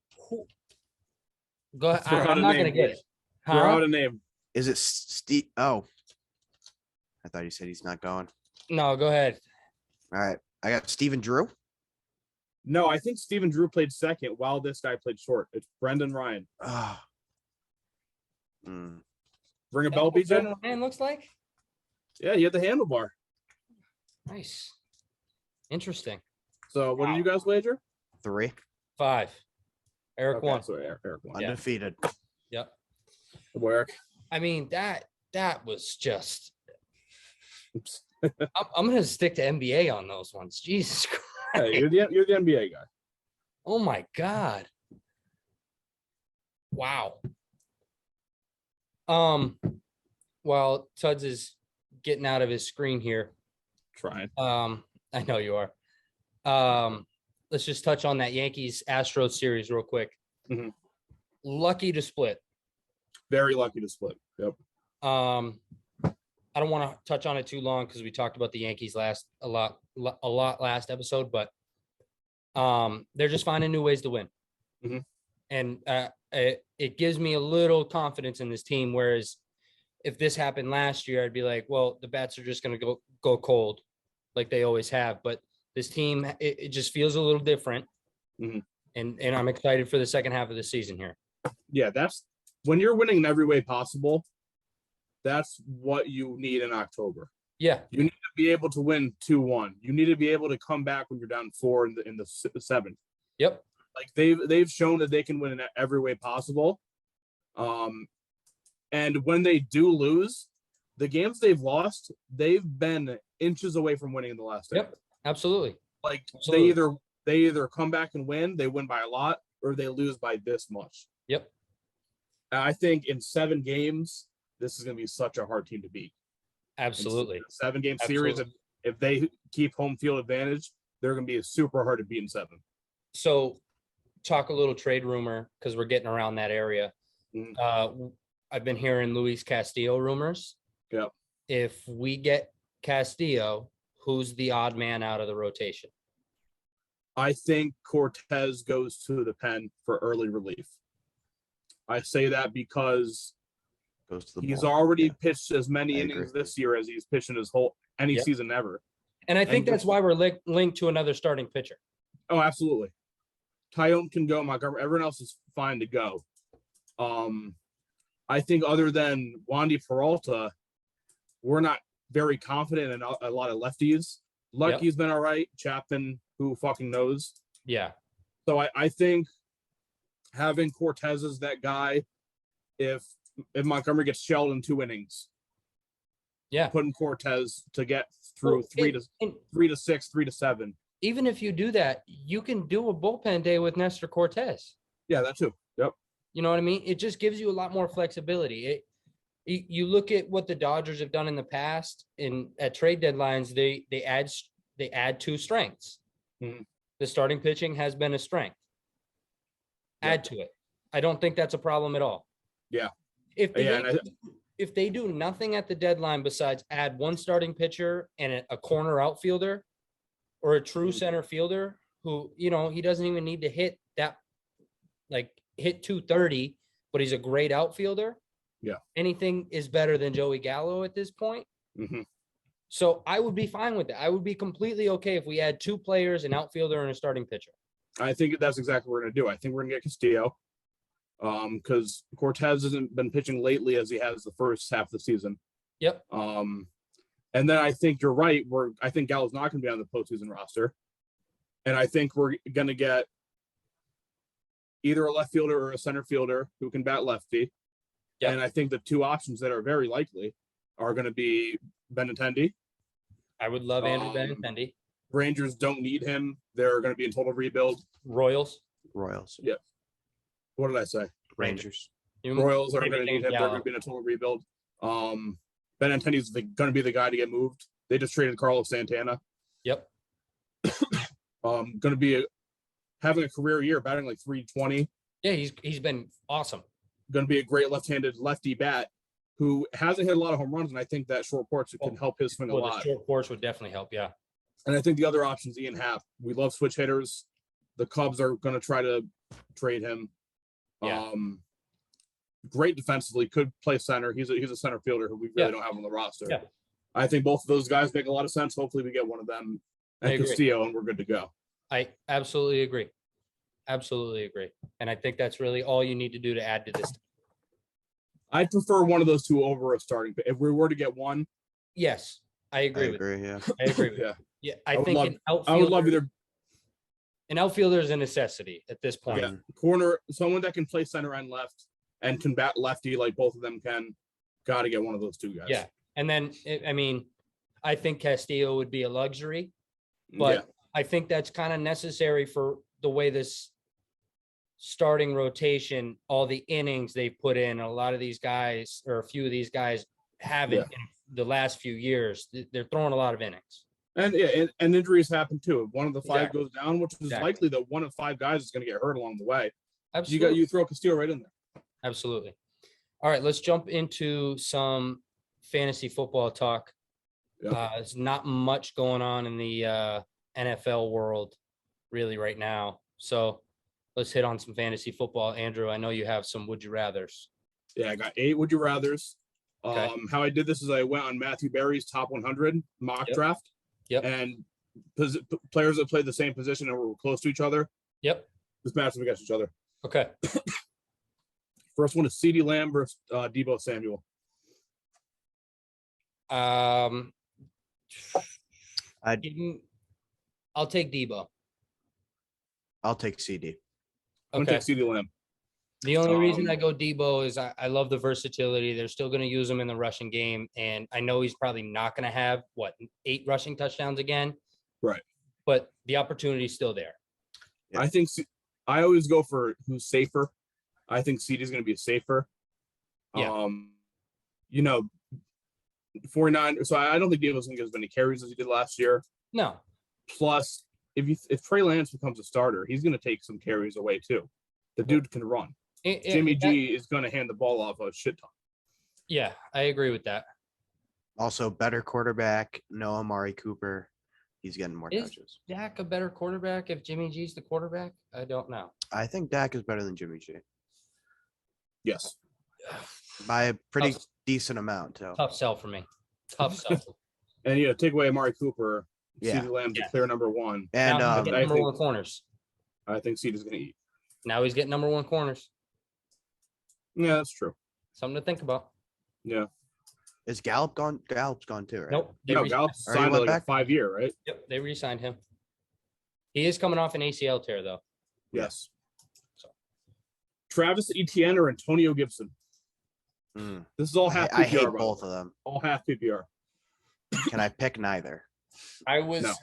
Go ahead. Throw out I'm a not name. gonna get it. throw Huh? out a name. Is it Steve? Oh, I thought you said he's not going. No, go ahead. All right, I got Steven Drew. No, I think Steven Drew played second while this guy played short. It's Brendan Ryan. Ah. Hmm. Ring a bell, BJ? Brendan Ryan looks like. Yeah, he had the handlebar. Nice. Interesting. So what did you guys wager? 3 5. Eric won. So Eric won. Yeah. undefeated. Yep. Good boy, Eric. I mean, that was just. Oops. I'm gonna stick to NBA on those ones. Jesus Christ. Hey, you're the NBA guy. Oh my God. Wow. While Tuds is getting out of his screen here. Trying. I know you are. Let's just touch on that Yankees Astros series real quick. Mhm. Lucky to split. Very lucky to split. Yep. I don't want to touch on it too long because we talked about the Yankees a lot last episode, but they're just finding new ways to win. Mhm. And it gives me a little confidence in this team. Whereas if this happened last year, I'd be like, well, the bats are just going to go cold like they always have. But this team, it just feels a little different. Mhm. And I'm excited for the second half of the season here. Yeah, that's when you're winning in every way possible. That's what you need in October. Yeah. You need to be able to win 2-1. You need to be able to come back when you're down 4 in the seventh. Yep. Like they've shown that they can win in every way possible. And when they do lose, the games they've lost, they've been inches away from winning in the last Yep. inning. Absolutely. Like Absolutely. they either come back and win, they win by a lot, or they lose by this much. Yep. And I think in 7 games, this is going to be such a hard team to beat. Absolutely. 7-game series, if they keep home field advantage, they're going to be super hard to beat in 7. So talk a little trade rumor because we're getting around that area. Mhm. I've been hearing Luis Castillo rumors. Yep. If we get Castillo, who's the odd man out of the rotation? I think Cortez goes to the pen for early relief. I say that because Goes to the he's ball. already Yeah. pitched as many I innings agree. this year as he's pitched in his whole any Yep. season ever. And I think And that's why we're linked to another starting pitcher. Oh, absolutely. Tyone can go. Montgomery. Everyone else is fine to go. I think other than Wandy Peralta, we're not very confident in a lot of lefties. Lucky's been all right. Chapman, who fucking knows? Yeah. So I think having Cortez as that guy, if Montgomery gets shelled in 2 innings, Yeah. putting Cortez to get through Well, 3 to 6, 3 to 7. Even if you do that, you can do a bullpen day with Nestor Cortez. Yeah, that too. Yep. You know what I mean? It just gives you a lot more flexibility. You look at what the Dodgers have done in the past at trade deadlines, they add 2 strengths. Mhm. The starting pitching has been a strength. Yep. Add to it. I don't think that's a problem at all. Yeah. If the Yeah, Yankees, if they do nothing at the deadline besides add 1 starting pitcher and a corner outfielder or a true center fielder who, he doesn't even need to hit 230, but he's a great outfielder. Yeah. Anything is better than Joey Gallo at this point. Mm-hmm. So I would be fine with that. I would be completely okay if we add 2 players, an outfielder and a starting pitcher. I think that's exactly what we're going to do. I think we're going to get Castillo because Cortez hasn't been pitching lately as he has the first half of the season. Yep. And then I think you're right. I think Gallo's not going to be on the postseason roster. And I think we're going to get either a left fielder or a center fielder who can bat lefty. Yep. And I think the 2 options that are very likely are going to be Benintendi. I would love Andrew Benintendi. Rangers don't need him. They're going to be in total rebuild. Royals. Yeah. What did I say? Rangers. Royals are going to need him. Gallo. They're going to be in a total rebuild. Benintendi is going to be the guy to get moved. They just traded Carlos Santana. Yep. Going to be having a career year, batting like 320. Yeah, he's been awesome. Going to be a great lefty bat who hasn't hit a lot of home runs, and I think that short porch can help his swing a lot. The short course would definitely help, yeah. And I think the other option is Ian Happ. We love switch hitters. The Cubs are going to try to trade him. Yeah. Great defensively, could play center. He's a center fielder who we really don't have on the roster. Yeah. I think both of those guys make a lot of sense. Hopefully we get one of them and Castillo, and we're good to go. I absolutely agree. Absolutely agree. And I think that's really all you need to do to add to this. I'd prefer one of those two over a starting. If we were to get one. Yes, I agree. Yeah. I agree with Yeah. I think I would love either. An outfielder is a necessity at this point. Yeah. Corner, someone that can play center and left and can bat lefty like both of them can. Got to get one of those two guys. Yeah. And then, I think Castillo would be a luxury, but I think that's kind of necessary for the way this starting rotation, all the innings they've put in, a lot of these guys or a few of these guys haven't in the last few years. They're throwing a lot of innings. And injuries happen too. If one of the five goes down, which is likely that one of 5 guys is going to get hurt along the way. Absolutely. You throw Castillo right in there. Absolutely. All right, let's jump into some fantasy football talk. There's not much going on in the NFL world really right now. So let's hit on some fantasy football. Andrew, I know you have some would you rathers. Yeah, I got 8 would you rathers. Okay. How I did this is I went on Matthew Berry's top 100 mock draft. Yep. And players that played the same position and were close to each other. Yep. Just match them against each other. Okay. First one is CeeDee Lamb versus Deebo Samuel. I'll take Deebo. I'll take CD. I'm going to take CeeDee Lamb. The only reason I go Deebo is I love the versatility. They're still going to use him in the rushing game. And I know he's probably not going to have, 8 rushing touchdowns again. Right. But the opportunity is still there. Yeah. I think I always go for who's safer. I think CD is going to be safer. Yeah. 49. So I don't think Deebo's going to get as many carries as he did last year. No. Plus, if Trey Lance becomes a starter, he's going to take some carries away too. The dude can run. Jimmy G is going to hand the ball off a shit ton. Yeah, I agree with that. Also, better quarterback, no Amari Cooper. He's getting more touches. Is Dak a better quarterback if Jimmy G's the quarterback? I don't know. I think Dak is better than Jimmy G. Yes. By a pretty decent amount, too. Tough sell for me. Tough sell. And, take away Amari Cooper. Yeah. CeeDee Lamb's the clear number 1. And number 1 corners. I think CeeDee's going to eat. Now he's getting number 1 corners. Yeah, that's true. Something to think about. Yeah. Is Gallup gone? Gallup's gone too, right? Nope. Gallup signed like a 5-year, right? Yep. They re-signed him. He is coming off an ACL tear, though. Yes. So. Travis Etienne or Antonio Gibson? This is all half PPR. I hate both of them. All half PPR. Can I pick neither? No.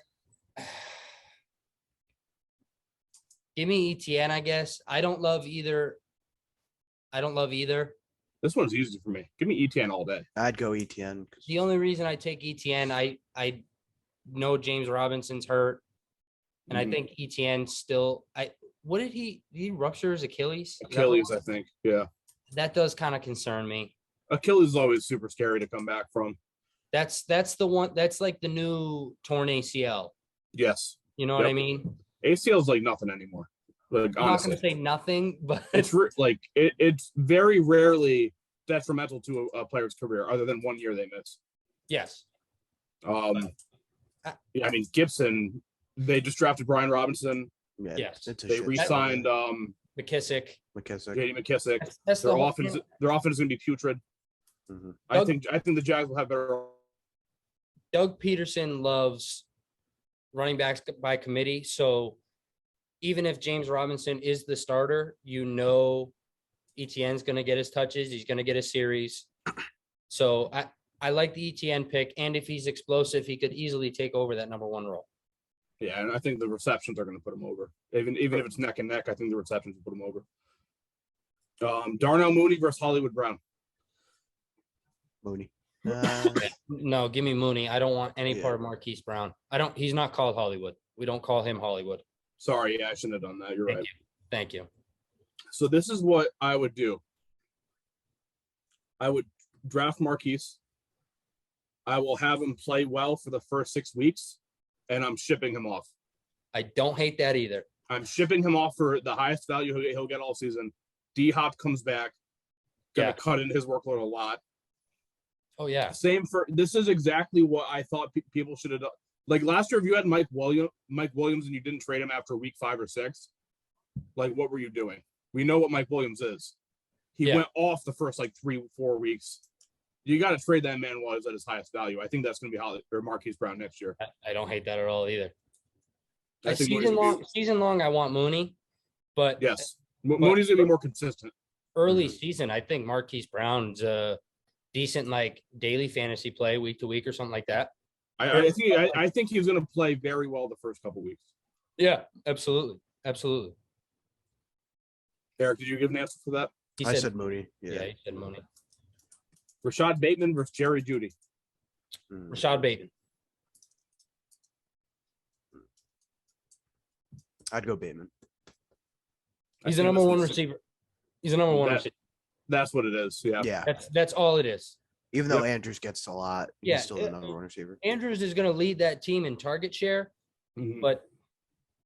Give me ETN, I guess. I don't love either. This one's easy for me. Give me ETN all day. I'd go ETN. The only reason I take ETN, I know James Robinson's hurt, and I think ETN still. What did he rupture his Achilles? Achilles, I think. Yeah. That does kind of concern me. Achilles is always super scary to come back from. That's the one. That's like the new torn ACL. Yes. You know what I mean? ACL is like nothing anymore. Like, I'm not going to say nothing, but it's it's very rarely detrimental to a player's career, other than 1 year they miss. Yes. Gibson. They just drafted Brian Robinson. Yeah, yes. They re-signed McKissick. J.D. McKissick. That's their offense is going to be putrid. Mm-hmm. I think the Jags will have better. Doug Peterson loves running backs by committee, so even if James Robinson is the starter, Etienne's going to get his touches. He's going to get a series. So I like the ETN pick, and if he's explosive, he could easily take over that number 1 role. Yeah, and I think the receptions are going to put him over. Even if it's neck and neck, I think the receptions will put him over. Darnell Mooney versus Hollywood Brown. Mooney. No, give me Mooney. I don't want any part of Marquise Brown. He's not called Hollywood. We don't call him Hollywood. Sorry, I shouldn't have done that. You're right. Thank you. So this is what I would do. I would draft Marquise. I will have him play well for the first 6 weeks, and I'm shipping him off. I don't hate that either. I'm shipping him off for the highest value he'll get all season. D-Hop comes back. Gonna cut in his workload a lot. Oh, yeah. This is exactly what I thought people should have done. Like last year, if you had Mike Williams and you didn't trade him after week 5 or 6, like what were you doing? We know what Mike Williams is. He went off the first 3-4 weeks. You got to trade that man while he's at his highest value. I think that's going to be Marquise Brown next year. I don't hate that at all either. Season long, I want Mooney, but yes, Mooney's going to be more consistent. Early season, I think Marquise Brown's a decent daily fantasy play week to week or something like that. I think he's going to play very well the first couple weeks. Yeah, absolutely. Eric, did you give an answer for that? I said Mooney. Yeah, he said Mooney. Rashad Bateman versus Jerry Jeudy. Rashad Bateman. I'd go Bateman. He's a number 1 receiver. He's a number 1 receiver. That's what it is. Yeah. That's all it is. Even though Andrews gets a lot, he's still the number 1 receiver. Andrews is going to lead that team in target share, but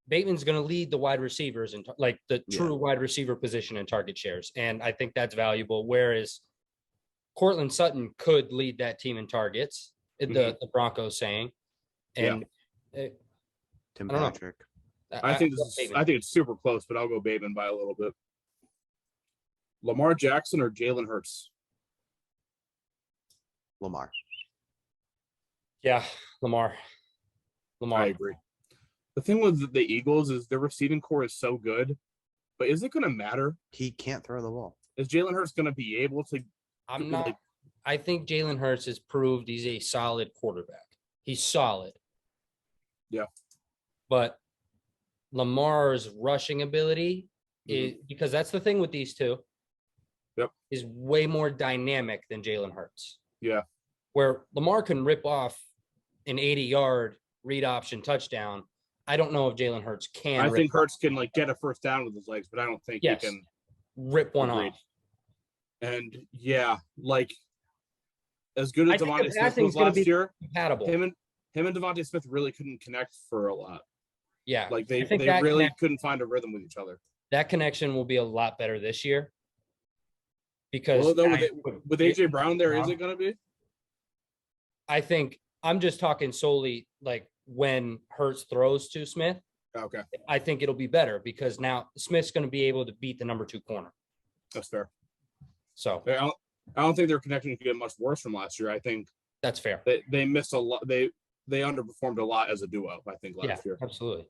Bateman's going to lead the wide receivers and the true wide receiver position in target shares. And I think that's valuable. Whereas Cortland Sutton could lead that team in targets, the Broncos saying. And Tim Patrick. I think it's super close, but I'll go Bateman by a little bit. Lamar Jackson or Jalen Hurts? Lamar. Yeah, Lamar. I agree. The thing with the Eagles is their receiving core is so good, but is it going to matter? He can't throw the ball. Is Jalen Hurts going to be able to? I think Jalen Hurts has proved he's a solid quarterback. He's solid. Yeah. But Lamar's rushing ability is, because that's the thing with these two, is way more dynamic than Jalen Hurts. Yeah. Where Lamar can rip off an 80-yard read option touchdown. I don't know if Jalen Hurts can. I think Hurts can get a first down with his legs, but I don't think he can rip one off. And as good as Devontae Smith was last year, compatible. Him and Devontae Smith really couldn't connect for a lot. Yeah. They really couldn't find a rhythm with each other. That connection will be a lot better this year. Because with AJ Brown there, is it going to be? I think I'm just talking solely when Hurts throws to Smith. Okay. I think it'll be better because now Smith's going to be able to beat the number 2 corner. That's fair. So I don't think their connection could get much worse from last year. I think that's fair. They missed a lot. They underperformed a lot as a duo, I think, last year. Absolutely.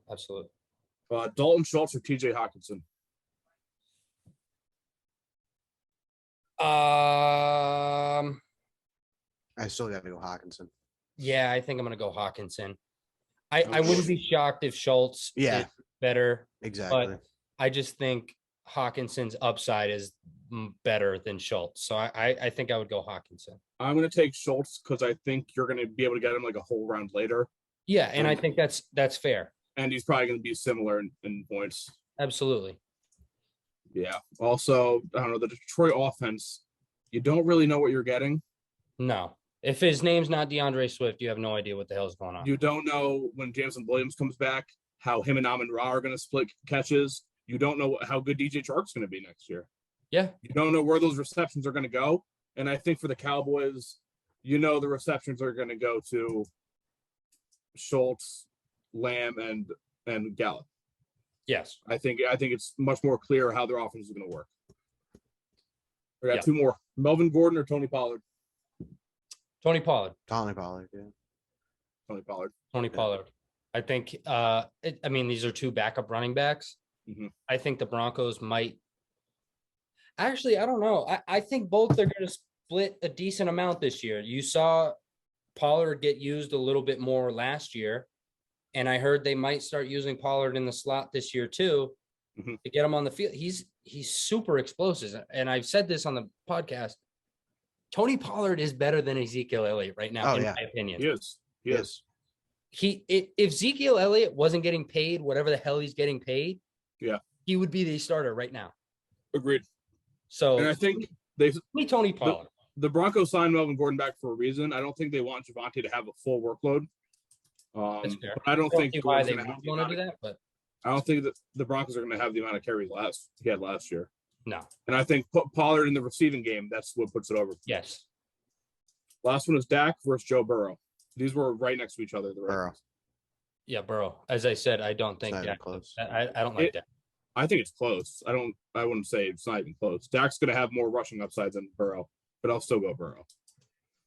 Dalton Schultz or TJ Hawkinson? I still got to go Hawkinson. Yeah, I think I'm going to go Hawkinson. I wouldn't be shocked if Schultz is better. Exactly. But I just think Hawkinson's upside is better than Schultz. So I think I would go Hawkinson. I'm going to take Schultz because I think you're going to be able to get him a whole round later. Yeah, and I think that's fair. And he's probably going to be similar in points. Absolutely. Yeah. Also, I don't know, the Detroit offense, you don't really know what you're getting. No. If his name's not DeAndre Swift, you have no idea what the hell's going on. You don't know when Jameson Williams comes back, how him and Amon-Ra are going to split catches. You don't know how good DJ Chark's going to be next year. Yeah. You don't know where those receptions are going to go. And I think for the Cowboys, the receptions are going to go to Schultz, Lamb, and Gallup. Yes. I think it's much more clear how their offense is going to work. We got 2 more. Melvin Gordon or Tony Pollard? Tony Pollard. Tony Pollard, yeah. Tony Pollard. Tony Pollard. I think, these are 2 backup running backs. Mm-hmm. I think the Broncos might. Actually, I don't know. I think both are going to split a decent amount this year. You saw Pollard get used a little bit more last year, and I heard they might start using Pollard in the slot this year too to get him on the field. He's super explosive, and I've said this on the podcast. Tony Pollard is better than Ezekiel Elliott right now, in my opinion. He is. If Ezekiel Elliott wasn't getting paid whatever the hell he's getting paid, he would be the starter right now. Agreed. So, and I think Tony Pollard. The Broncos signed Melvin Gordon back for a reason. I don't think they want Javonte to have a full workload. That's fair. But I don't think why they would want to do that, but I don't think that the Broncos are going to have the amount of carries he had last year. No. And I think Pollard in the receiving game, that's what puts it over. Yes. Last one is Dak versus Joe Burrow. These were right next to each other. Burrow. Yeah, Burrow. As I said, I don't think Dak. Close. I don't like that. I think it's close. I wouldn't say it's not even close. Dak's going to have more rushing upsides than Burrow, but I'll still go Burrow.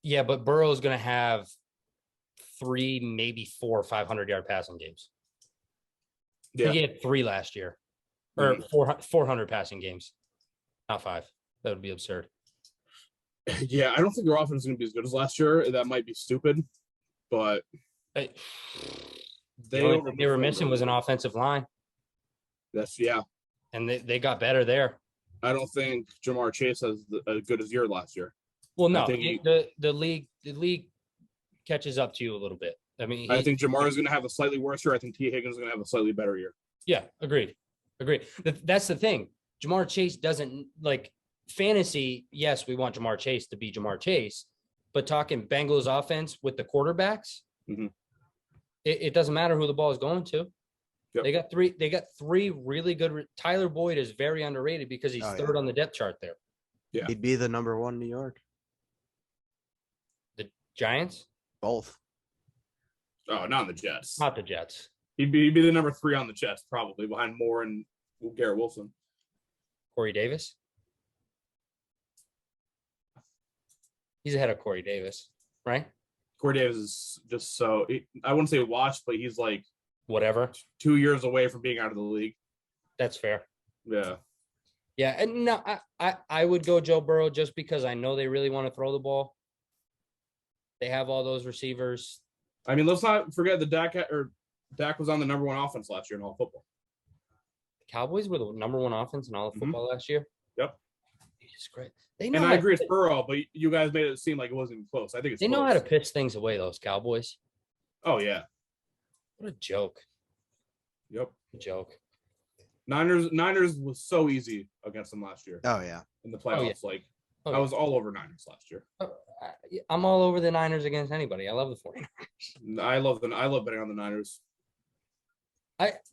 Yeah, but Burrow's going to have 3, maybe 4 500-yard passing games. Yeah. He had 3 last year, or 400 passing games, not 5. That would be absurd. Yeah, I don't think their offense is going to be as good as last year. That might be stupid, but the only thing they were missing was an offensive line. And they got better there. I don't think Jamar Chase has as good as year last year. Well, no, the league catches up to you a little bit. I mean, I think Jamar is going to have a slightly worse year. I think T. Higgins is going to have a slightly better year. Yeah, agreed. That's the thing. Jamar Chase doesn't like fantasy. Yes, we want Jamar Chase to be Jamar Chase, but talking Bengals offense with the quarterbacks, it doesn't matter who the ball is going to. Yep. They got 3 really good. Tyler Boyd is very underrated because he's third on the depth chart there. Yeah, he'd be the number 1 New York. The Giants? Both. Oh, not the Jets. Not the Jets. He'd be the number 3 on the Jets, probably behind Moore and Garrett Wilson. Corey Davis? He's ahead of Corey Davis, right? Corey Davis is just so I wouldn't say washed, but he's like whatever 2 years away from being out of the league. That's fair. Yeah, and no, I would go Joe Burrow just because I know they really want to throw the ball. They have all those receivers. I mean, let's not forget that Dak was on the number 1 offense last year in all football. The Cowboys were the number 1 offense in all of football last year. Yep. Jesus Christ. And I agree it's Burrow, but you guys made it seem like it wasn't even close. I think they know how to pitch things away, those Cowboys. Oh, yeah. What a joke. Yep. A joke. Niners was so easy against them last year. Oh, yeah. In the playoffs. I was all over Niners last year. I'm all over the Niners against anybody. I love the 49ers. I love betting on the Niners.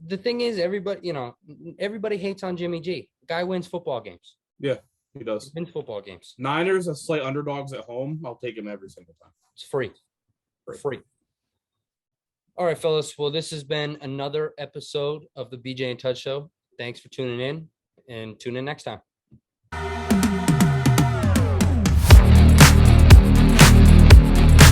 The thing is, everybody hates on Jimmy G. The guy wins football games. Yeah, he does. He wins football games. Niners as slight underdogs at home. I'll take him every single time. It's free. Free. All right, fellas. Well, this has been another episode of the BJ and Tuds Show. Thanks for tuning in, and tune in next time.